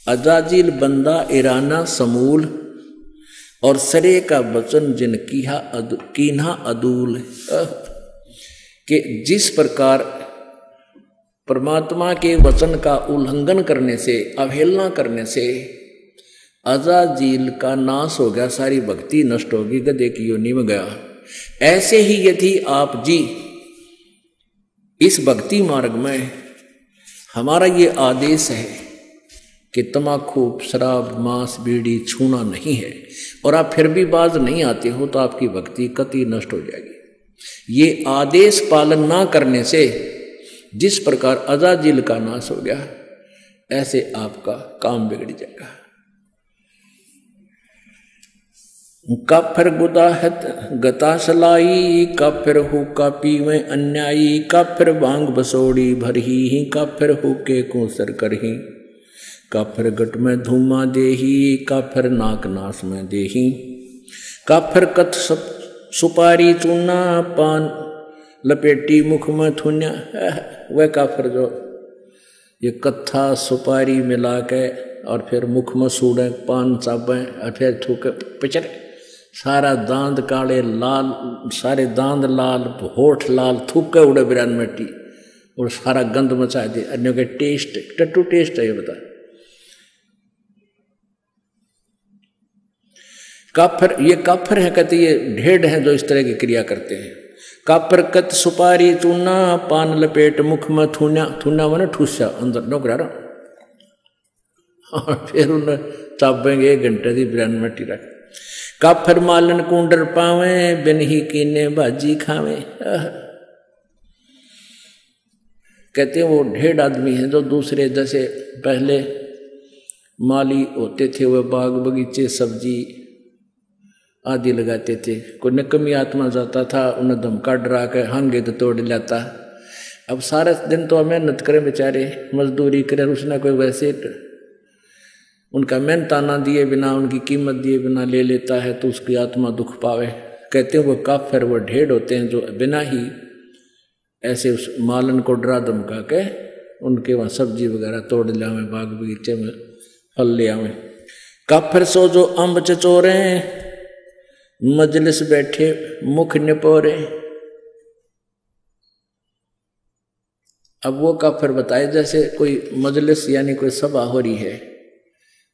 अजाजील बंदा इराना समूल, और सरे का वचन जिन कीन्हा अदूल। कि जिस प्रकार परमात्मा के वचन का उल्लंघन करने से, अवहेलना करने से अजाजील का नाश हो गया, सारी भक्ति नष्ट होगी, गधे की योनि में गया। ऐसे ही यदि आप जी इस भक्ति मार्ग में, हमारा ये आदेश है कि तम्बाकू शराब मांस बीड़ी छूना नहीं है, और आप फिर भी बाज नहीं आते हो तो आपकी भक्ति कतई नष्ट हो जाएगी। ये आदेश पालन ना करने से जिस प्रकार अजाजिल का नाश हो गया, ऐसे आपका काम बिगड़ जाएगा। काफिर गुदाहत गतासलाई, काफिर हो कापी में अन्यायी, काफिर भांग बसोड़ी भरही, काफिर हो के कोसर करही, काफिर गट में धूमा देही, काफिर नाक नाश में देही, काफिर कथ सुपारी चूना, पान लपेटी मुख में थुन्या। वह काफिर जो ये कत्था सुपारी मिला के और फिर मुख में सूड़े, पान चाबे और फिर थूके पिचरे, सारा दांत काले लाल, सारे दांत लाल, होठ लाल, थूके उड़े बिरान मिट्टी और सारा गंद मचा दे। अन्यों के टेस्ट टट्टू टेस्ट है ये बता। काफिर, ये काफिर है कहते, ये ढेड हैं जो इस तरह की क्रिया करते हैं। काफिर कत सुपारी चूना, पान लपेट मुख में थून्या, थून्या मैंने ठूसा अंदर नौकरा रहा, और फिर उन्हें चापेंगे 1 घंटे की बिरान मिट्टी रख। काफिर मालन कुंडर पावे, बिन ही कीने भाजी खावे। कहते हैं वो ढेड आदमी है जो दूसरे, जैसे पहले माली होते थे वह बाग बगीचे सब्जी आदि लगाते थे, कोई नकमी आत्मा जाता था, उन्हें धमका डरा के हांगे तो तोड़ लाता। अब सारा दिन तो मेहनत करें बेचारे, मजदूरी करें, उसने कोई वैसे उनका मेहनताना दिए बिना, उनकी कीमत दिए बिना ले लेता है तो उसकी आत्मा दुख पावे। कहते हैं वो काफिर, वो ढेड होते हैं जो बिना ही ऐसे उस मालन को डरा धमका के उनके वहाँ सब्जी वगैरह तोड़ ले आवे, बाग बगीचे में फल ले आवे। काफिर सो जो अम्ब चचोरे, मजलिस बैठे मुख निपोरे। अब वो काफिर बताए, जैसे कोई मजलिस यानी कोई सभा हो रही है,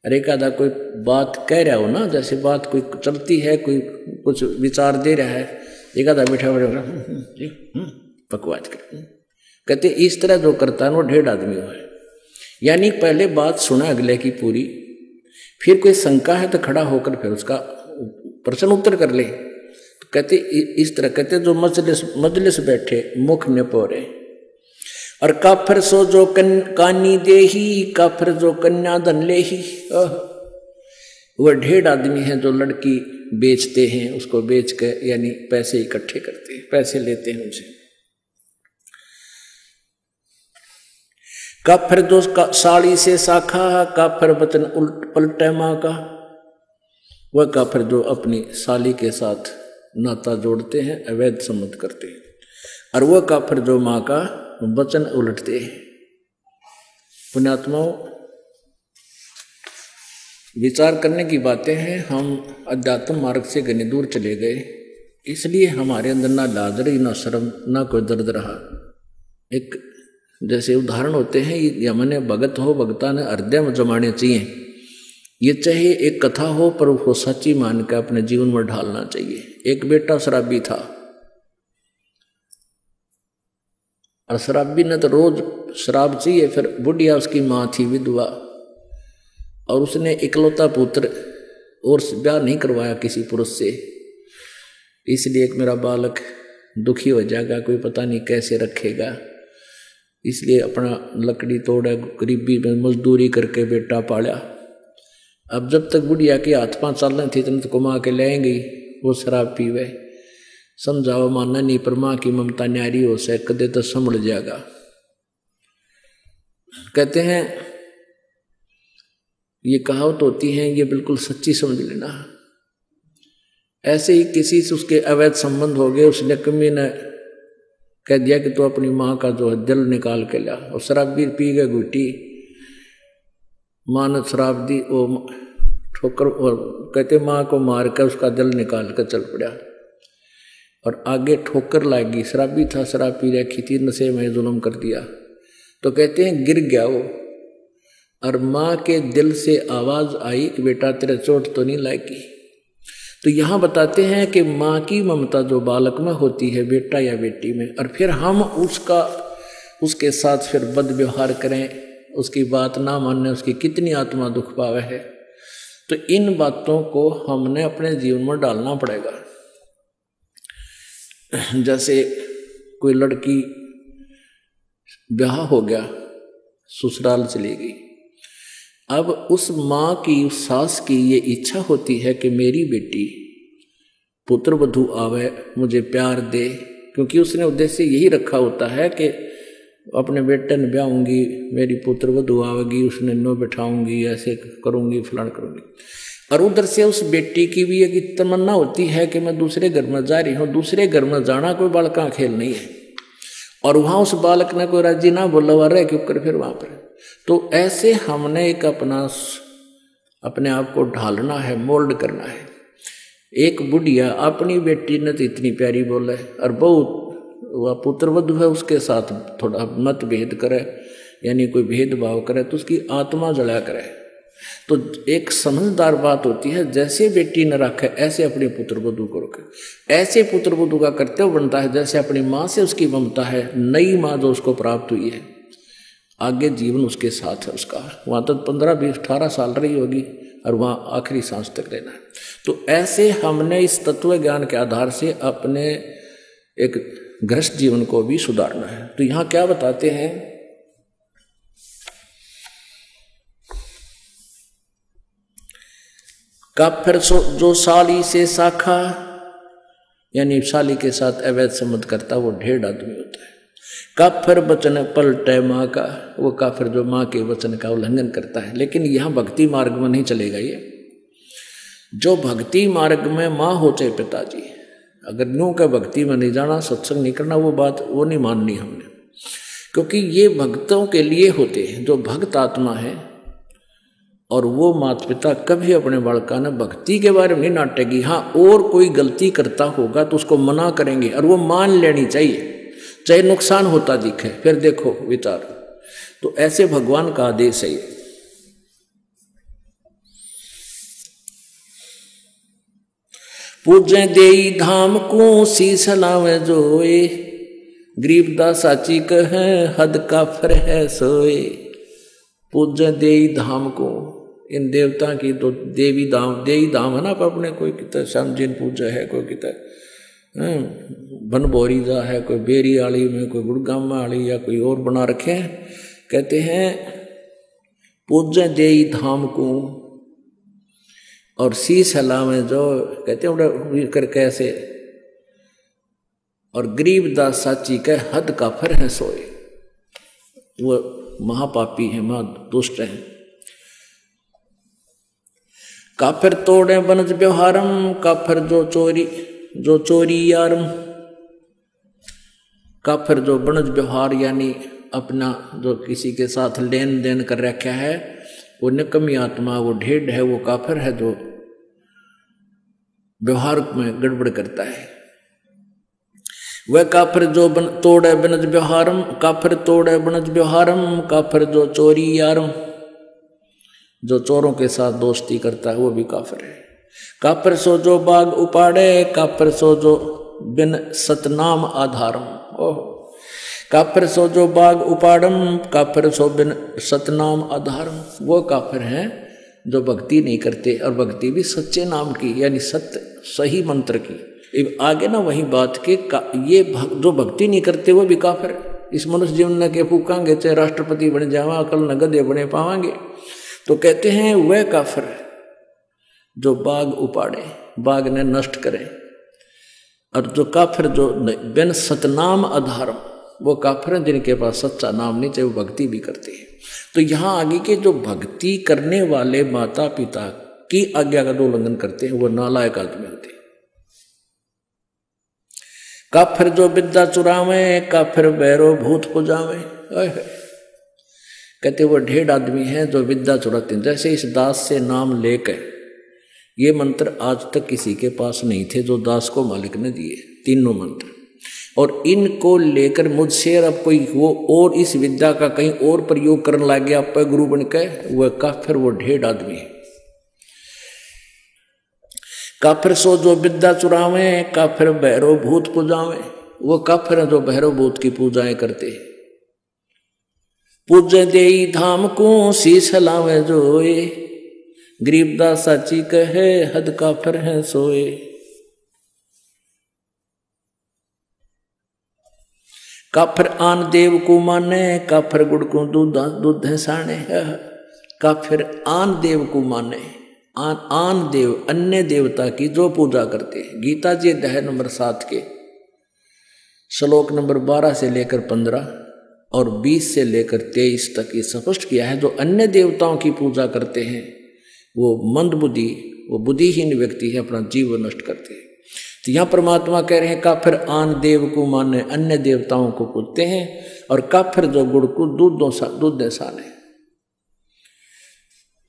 अरे एक आधा कोई बात कह रहा हो ना, जैसे बात कोई चलती है, कोई कुछ विचार दे रहा है, एक आधा बैठा बैठा बकवास कर। कहते इस तरह जो करता है वो ढेड आदमी हो है। यानी पहले बात सुना अगले की पूरी, फिर कोई शंका है तो खड़ा होकर फिर उसका प्रश्न उत्तर कर ले। तो कहते इस तरह कहते जो मजलिस बैठे मुख निपोरे, और काफिर सो जो कानी दे ही, काफिर जो कन्या धन ले ही। वह ढेर आदमी है जो लड़की बेचते हैं, उसको बेच कर यानी पैसे इकट्ठे करते हैं, पैसे लेते हैं उनसे। काफिर जो साड़ी से साखा, काफिर वचन उल्ट पलटे माँ का। वह काफिर जो अपनी साली के साथ नाता जोड़ते हैं, अवैध संबंध करते हैं। और वह काफिर जो माँ का वचन उलटते हैं। पुण्यात्माओं, विचार करने की बातें हैं। हम अध्यात्म मार्ग से घनी दूर चले गए, इसलिए हमारे अंदर ना लाज रही, ना शर्म, ना कोई दर्द रहा। एक जैसे उदाहरण होते हैं, ये मैंने भगत हो, भगता ने हृदय में जमाने चाहिए। ये चाहे एक कथा हो, पर उसको सच्ची मान के अपने जीवन में ढालना चाहिए। एक बेटा शराबी था, और शराबी ने तो रोज शराब चाहिए। फिर बुढ़िया उसकी माँ थी विधवा, और उसने इकलौता पुत्र और ब्याह नहीं करवाया किसी पुरुष से। इसलिए एक मेरा बालक दुखी हो जाएगा, कोई पता नहीं कैसे रखेगा, इसलिए अपना लकड़ी तोड़ा, गरीबी में मजदूरी करके बेटा पाला। अब जब तक बुढ़िया के हाथ पांव चलने थे तब तक कमा के लाएंगे, वो शराब पीवे। समझाओ मानना नहीं, पर माँ की ममता न्यारी हो से कदे तो संभल जाएगा। कहते हैं ये कहावत होती है, ये बिल्कुल सच्ची समझ लेना। ऐसे ही किसी से उसके अवैध संबंध हो गए, उसने कमी ने कह दिया कि तू अपनी माँ का जो है दिल निकाल के ला, और शराब भी पी गए घुटी। माँ ने शराब दी, वो ठोकर, और कहते माँ को मार कर उसका दिल निकाल कर चल पड़ा, और आगे ठोकर लागी। शराबी था, शराब पी रखी थी, नशे में जुल्म कर दिया। तो कहते हैं गिर गया वो, और माँ के दिल से आवाज आई कि बेटा तेरे चोट तो नहीं लागी। तो यहाँ बताते हैं कि माँ की ममता जो बालक में होती है, बेटा या बेटी में, और फिर हम उसके साथ फिर बद व्यवहार करें, उसकी बात ना माने, उसकी कितनी आत्मा दुख पावे है। तो इन बातों को हमने अपने जीवन में डालना पड़ेगा। जैसे कोई लड़की ब्याह हो गया, ससुराल चली गई, अब उस माँ की, उस सास की ये इच्छा होती है कि मेरी बेटी पुत्र वधू आवे, मुझे प्यार दे, क्योंकि उसने उद्देश्य यही रखा होता है कि अपने बेटे ने ब्याहूंगी, मेरी पुत्र वधू आवेगी, उसने नो बैठाऊंगी, ऐसे करूंगी, फलान करूंगी। और उधर से उस बेटी की भी एक तमन्ना होती है कि मैं दूसरे घर में जा रही हूँ। दूसरे घर में जाना कोई बालका खेल नहीं है, और वहां उस बालक ने कोई राजी ना बोला हुआ रहे क्यों कर फिर वहां पर। तो ऐसे हमने एक अपने आप को ढालना है, मोल्ड करना है। एक बुढ़िया अपनी बेटी ने तो इतनी प्यारी बोले, और बहुत वह पुत्र वधू है उसके साथ थोड़ा मतभेद करे, यानी कोई भेदभाव करे, तो उसकी आत्मा जला करे। तो एक समझदार बात होती है, जैसे बेटी न रखे ऐसे अपने पुत्र वधू को रखे। ऐसे पुत्र वधू का कर्तव्य बनता है जैसे अपनी माँ से उसकी ममता है, नई माँ जो उसको प्राप्त हुई है, आगे जीवन उसके साथ है उसका। वहाँ तक 15, 20, 18 साल रही होगी, और वहाँ आखिरी सांस तक रहना है। तो ऐसे हमने इस तत्व ज्ञान के आधार से अपने एक गृहस्थ जीवन को भी सुधारना है। तो यहाँ क्या बताते हैं, काफिर जो साली से साखा, यानी साली के साथ अवैध संबंध करता, वो ढेर आदमी होता है। काफिर वचन पलटे माँ का, वो काफिर जो माँ के वचन का उल्लंघन करता है। लेकिन यहाँ भक्ति मार्ग में नहीं चलेगा ये। जो भक्ति मार्ग में माँ हो चाहे पिताजी, अगर न्यू का भक्ति में नहीं जाना, सत्संग नहीं करना, वो बात वो नहीं माननी हमने, क्योंकि ये भक्तों के लिए होते हैं जो भक्त आत्मा है। और वो माता पिता कभी अपने बालका ने भक्ति के बारे में नहीं नाटेगी। हाँ, और कोई गलती करता होगा तो उसको मना करेंगे, और वो मान लेनी चाहिए, चाहे नुकसान होता दिखे। फिर देखो विचार, तो ऐसे भगवान का आदेश है। पूजे देई धाम को शीस लावे जोए, गरीबदास साची कहे हद काफिर है सोए। पूजे देई धाम को, इन देवता की तो देवी धाम है ना, अपने कोई कितना श्याम जी पूजा है, कोई कितना बनभोरी जा है, कोई बेरी आली में, कोई गुड़गामा आली या कोई और बना रखे हैं। कहते हैं पूजे देई धाम को और शीश हलावे जो, कहते हैं करके ऐसे, और गरीब दास साची कह हद काफर है सोए। वो महापापी है, महादुष्ट है। काफिर तोड़े बनज व्यवहारम, काफिर जो चोरी यारम। काफिर जो बनज व्यवहार यानी अपना जो किसी के साथ लेन देन कर रखा है, वो निकम्मी आत्मा, वो ढेढ़ है, वो काफिर है जो व्यवहार में गड़बड़ करता है। वह काफिर जो तोड़े बनज व्यवहारम, काफिर तोड़े बनज व्यवहारम, काफिर जो चोरी यारम, जो चोरों के साथ दोस्ती करता है वो भी काफिर है। काफिर सो जो बाग उपाड़े, काफिर सो जो बिन सतनाम आधारम। ओह, काफिर सो जो बाग उपाड़म, काफिर सो बिन सतनाम आधारम। वो काफिर हैं जो भक्ति नहीं करते, और भक्ति भी सच्चे नाम की यानी सत्य सही मंत्र की। आगे ना वही बात के ये जो भक्ति नहीं करते वो भी काफिर है। इस मनुष्य जीवन के फूकांगे, चाहे राष्ट्रपति बन जावा, कल न गधे बने पावांगे। तो कहते हैं वह काफिर है जो बाग उपाड़े, बाग ने नष्ट करे, और जो काफिर जो बिन सतनाम आधारम, वो काफिर हैं जिनके पास सच्चा नाम नहीं, चाहे वो भक्ति भी करते हैं। तो यहाँ आगे के जो भक्ति करने वाले माता पिता की आज्ञा का जो उल्लंघन करते हैं वो नालायक आदमी होते हैं। काफिर जो विद्या चुरावे, काफिर बैरो भूत पुजावे। कहते वो ढेढ़ आदमी हैं जो विद्या चुराते हैं। जैसे इस दास से नाम लेकर, ये मंत्र आज तक किसी के पास नहीं थे जो दास को मालिक ने दिए, तीनों मंत्र, और इनको लेकर मुझसे अब कोई वो और इस विद्या का कहीं और प्रयोग करने लग गया पे गुरु बन के, वह काफिर, वो ढेढ़ आदमी है। काफिर सो जो विद्या चुरावे, काफिर भैरव भूत पूजावे। वो काफिर जो भैरव भूत की पूजाएं करते। पूजे देई धाम को शीश लावे जोए, गरीबदास साची कहे हद काफिर है सोए। काफिर आन देव को माने, काफिर गुड़ को दूध है साने। काफिर आन देव को माने, आन देव अन्य देवता की जो पूजा करते हैं। गीता जी अध्याय नंबर 7 के श्लोक नंबर 12 से लेकर 15 और 20 से लेकर 23 तक ये स्पष्ट किया है। जो अन्य देवताओं की पूजा करते हैं वो मंदबुद्धि, वो बुद्धिहीन व्यक्ति है, अपना जीवन नष्ट करते हैं। तो यहाँ परमात्मा कह रहे हैं काफिर आन देव को माने, अन्य देवताओं को पूजते हैं, और काफिर जो गुड़ को दूध दे साने।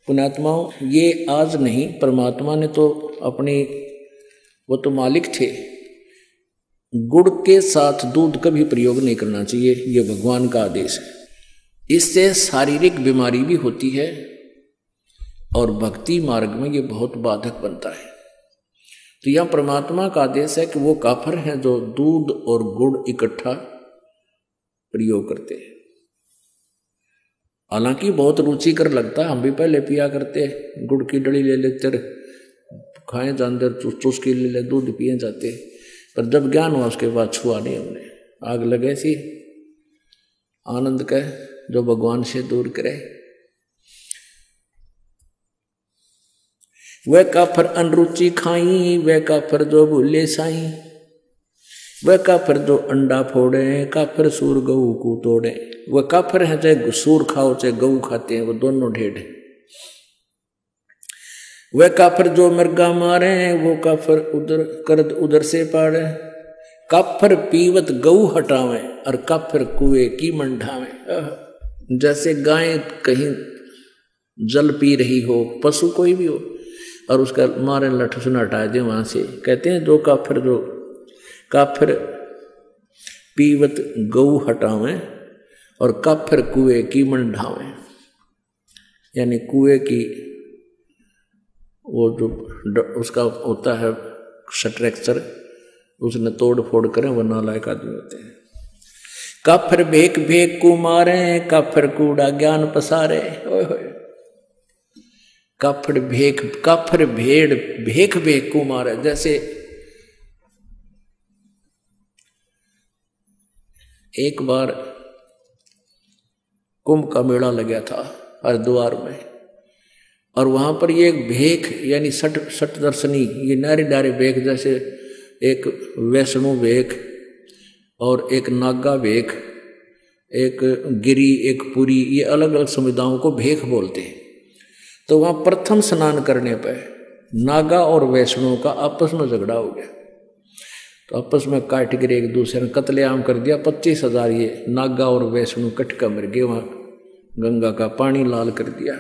पुण्यात्माओं, ये आज नहीं, परमात्मा ने तो अपनी, वो तो मालिक थे, गुड़ के साथ दूध कभी प्रयोग नहीं करना चाहिए, ये भगवान का आदेश है। इससे शारीरिक बीमारी भी होती है और भक्ति मार्ग में ये बहुत बाधक बनता है। तो यह परमात्मा का आदेश है कि वो काफिर हैं जो दूध और गुड़ इकट्ठा प्रयोग करते हैं। हालांकि बहुत रुचिकर लगता है, हम भी पहले पिया करते, गुड़ की डली ले लेते, खाएं जानते, चुस्की ले ले, दूध पिए जाते, पर जब ज्ञान हुआ उसके बाद छुआ नहीं हमने। आग लगे सी आनंद का जो भगवान से दूर करे। वह काफिर अनरुचि खाई, वह काफिर जो भूले साई। वह काफिर जो अंडा फोड़े, काफिर सूर गऊ को तोड़े। वह काफिर है चाहे सूर खाओ चाहे गऊ खाते हैं, वो दोनों ढेढ़ है। वह काफिर जो मृगा मारे, वो काफिर उधर करद उधर से पाड़े। काफिर पीवत गऊ हटावे, और काफिर कुएं की मंढावे। जैसे गाय कहीं जल पी रही हो, पशु कोई भी हो, और उसका मारे लठ सुन हटा दे वहां से, कहते हैं जो काफिर पीवत गऊ हटावे और काफिर कुएं की मंढावे। यानी कुएं की वो जो उसका होता है स्ट्रक्चर, उसने तोड़ फोड़ करें, वो नालायक आदमी होते हैं। काफिर भेक भेक को मारे, काफिर कूड़ा ज्ञान पसारे। ओए होए, काफिर भेड़ भेक भेक को मारे। जैसे एक बार कुंभ का मेला लगा था हरिद्वार में, और वहां पर ये एक भेख यानी सठ दर्शनी, ये नारे नारे भेख, जैसे एक वैष्णो भेख और एक नागा भेख, एक गिरी, एक पुरी, ये अलग अलग समुदायों को भेख बोलते हैं। तो वहां प्रथम स्नान करने पर नागा और वैष्णो का आपस में झगड़ा हो गया, तो आपस में काट गिरे, एक दूसरे ने कत्लेआम कर दिया। 25,000 ये नागा और वैष्णो कटका मर गए, वहां गंगा का पानी लाल कर दिया।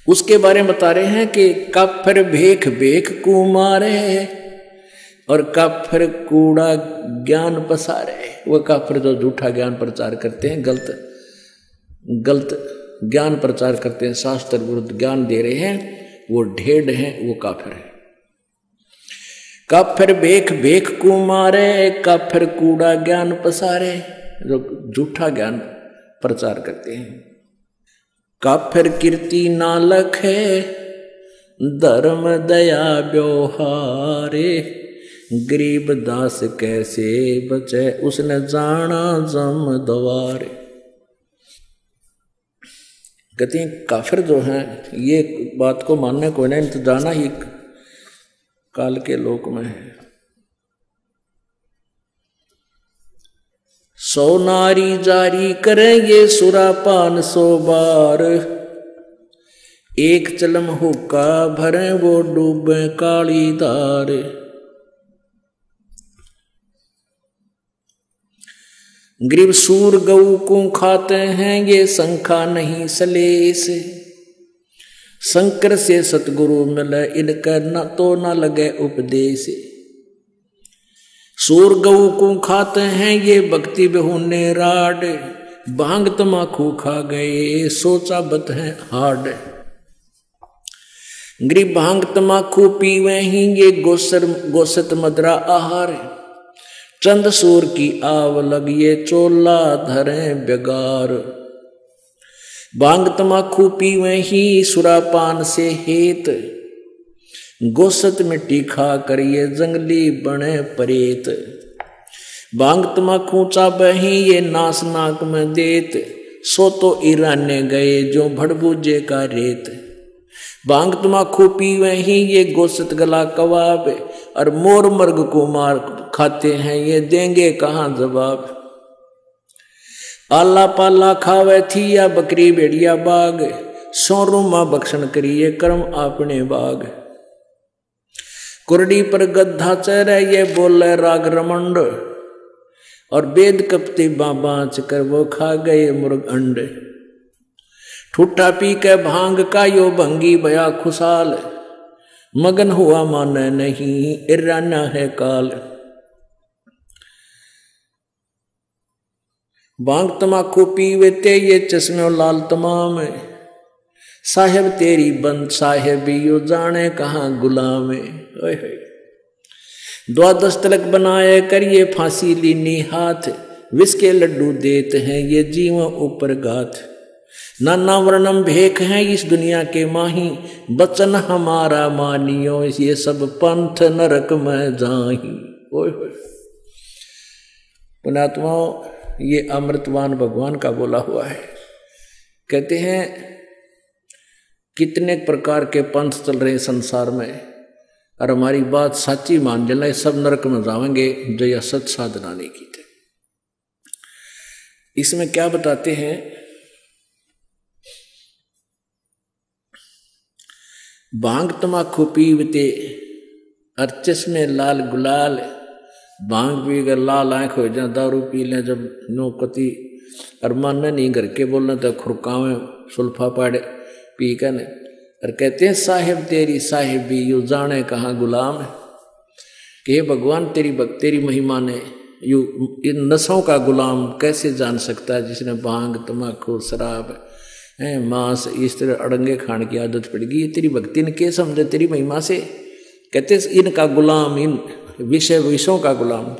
उसके बारे में बता रहे हैं कि काफिर भेख भेख कुमारे और काफिर कूड़ा ज्ञान पसारे। वो काफिर जो झूठा ज्ञान प्रचार करते हैं, गलत ज्ञान प्रचार करते हैं, शास्त्र विरुद्ध ज्ञान दे रहे हैं, वो ढेड हैं, वो काफिर है। काफिर भेख भेख कुमारे, काफिर कूड़ा ज्ञान पसारे, जो झूठा ज्ञान प्रचार करते हैं। काफिर कीर्ति नालक है, धर्म दया व्यवहारे, गरीब दास कैसे बचे, उसने जाना जम द्वारे। कहते हैं काफिर जो हैं, ये बात को मानने को नहीं, तो जाना ही काल के लोक में है। 100 नारी जारी करेंगे सुरापान 100 बार, एक चलम हुक्का भरे वो डूबे काली धार। गरीब सूर गऊ को खाते हैं ये शंखा नहीं सलेस, शंकर से सतगुरु मिले इनका न तो न लगे उपदेश। सूर गऊ को खाते हैं ये भक्ति बेहुने राड, भांग तमाकू खा गए सोचा बत है हाड। गरीब भांग तमाकू पीवे ही ये गोसत मदरा आहार, चंद सूर की आव लगिए चोला धरे बेगार। भांग तमाकू पीवे ही सुरापान से हेत, गोसत मिट्टी खा करिए जंगली बने परेत। भांग तमाकू चाबे ही ये नास नाक में देत, सो तो ईराने गए जो भड़बूजे का रेत। भांग तमाकू पीवे ही ये गोसत गला कबाब, और मोर मर्ग को मार खाते हैं ये देंगे कहाँ जवाब। आला पाला खावे थी या बकरी भेड़िया बाग, सोरू माँ बख्शन करिए कर्म आपने बाग। कुरडी पर गद्धा चरे ये बोले राग रमंड, और वेद कपते बाँच कर वो खा गए मुर्ग अंड। ठुट्टा पी के भांग का यो भंगी भया खुशाल, मगन हुआ माने नहीं इराना है काल। भांग तमाकू पीवे ते ये चश्मे लाल तमाम, साहेब तेरी बंद साहेबी यो जाने कहाँ गुलाम। द्वादश तलक बनाए करिए फांसी लीनी हाथ, विष के लड्डू देते हैं ये जीव ऊपर गाथ। नाना वर्णम भेख हैं इस दुनिया के माही, बचन हमारा मानियो ये सब पंथ नरक में जाही। ओए होए पुण्यात्माओं, ये अमृतवान भगवान का बोला हुआ है। कहते हैं कितने प्रकार के पंथ चल रहे संसार में, और हमारी बात सच्ची मान लेना सब नरक में जाएंगे जो यह सच साधना नहीं की थे। इसमें क्या बताते हैं, भांग तमाकू पीवते और चश्मे लाल गुलाल, भांग पी कर लाल आंख हो जाए, दारू पी लें जब नो कति और मानने नहीं घर के बोलना तो खुरकावे सुल्फा पाड़े पी कर। और कहते हैं साहेब तेरी साहेबी यू जाने कहाँ गुलाम है, कि भगवान तेरी महिमा ने यू इन नशों का गुलाम कैसे जान सकता है, जिसने भांग तमाकू शराब मांस इस तरह अड़ंगे खाने की आदत पड़ गई। तेरी भक्ति ने क्या समझे तेरी महिमा से। कहते इनका गुलाम, इन विषयों का गुलाम,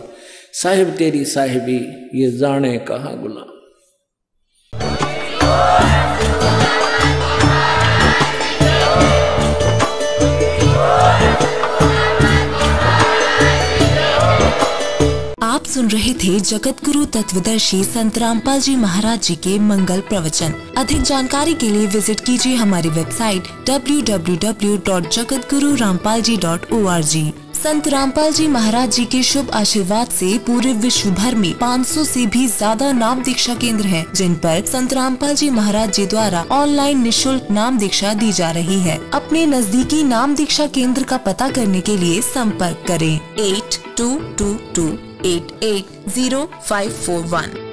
साहिब तेरी साहिबी ये जाने कहाँ गुलाम। आप सुन रहे थे जगत गुरु तत्वदर्शी संत रामपाल जी महाराज जी के मंगल प्रवचन। अधिक जानकारी के लिए विजिट कीजिए हमारी वेबसाइट www.jagatgururampalji.org। संत रामपाल जी महाराज जी के शुभ आशीर्वाद से पूरे विश्व भर में 500 से भी ज्यादा नाम दीक्षा केंद्र हैं, जिन पर संत रामपाल जी महाराज जी द्वारा ऑनलाइन निशुल्क नाम दीक्षा दी जा रही है। अपने नजदीकी नाम दीक्षा केंद्र का पता करने के लिए संपर्क करें 8222880541।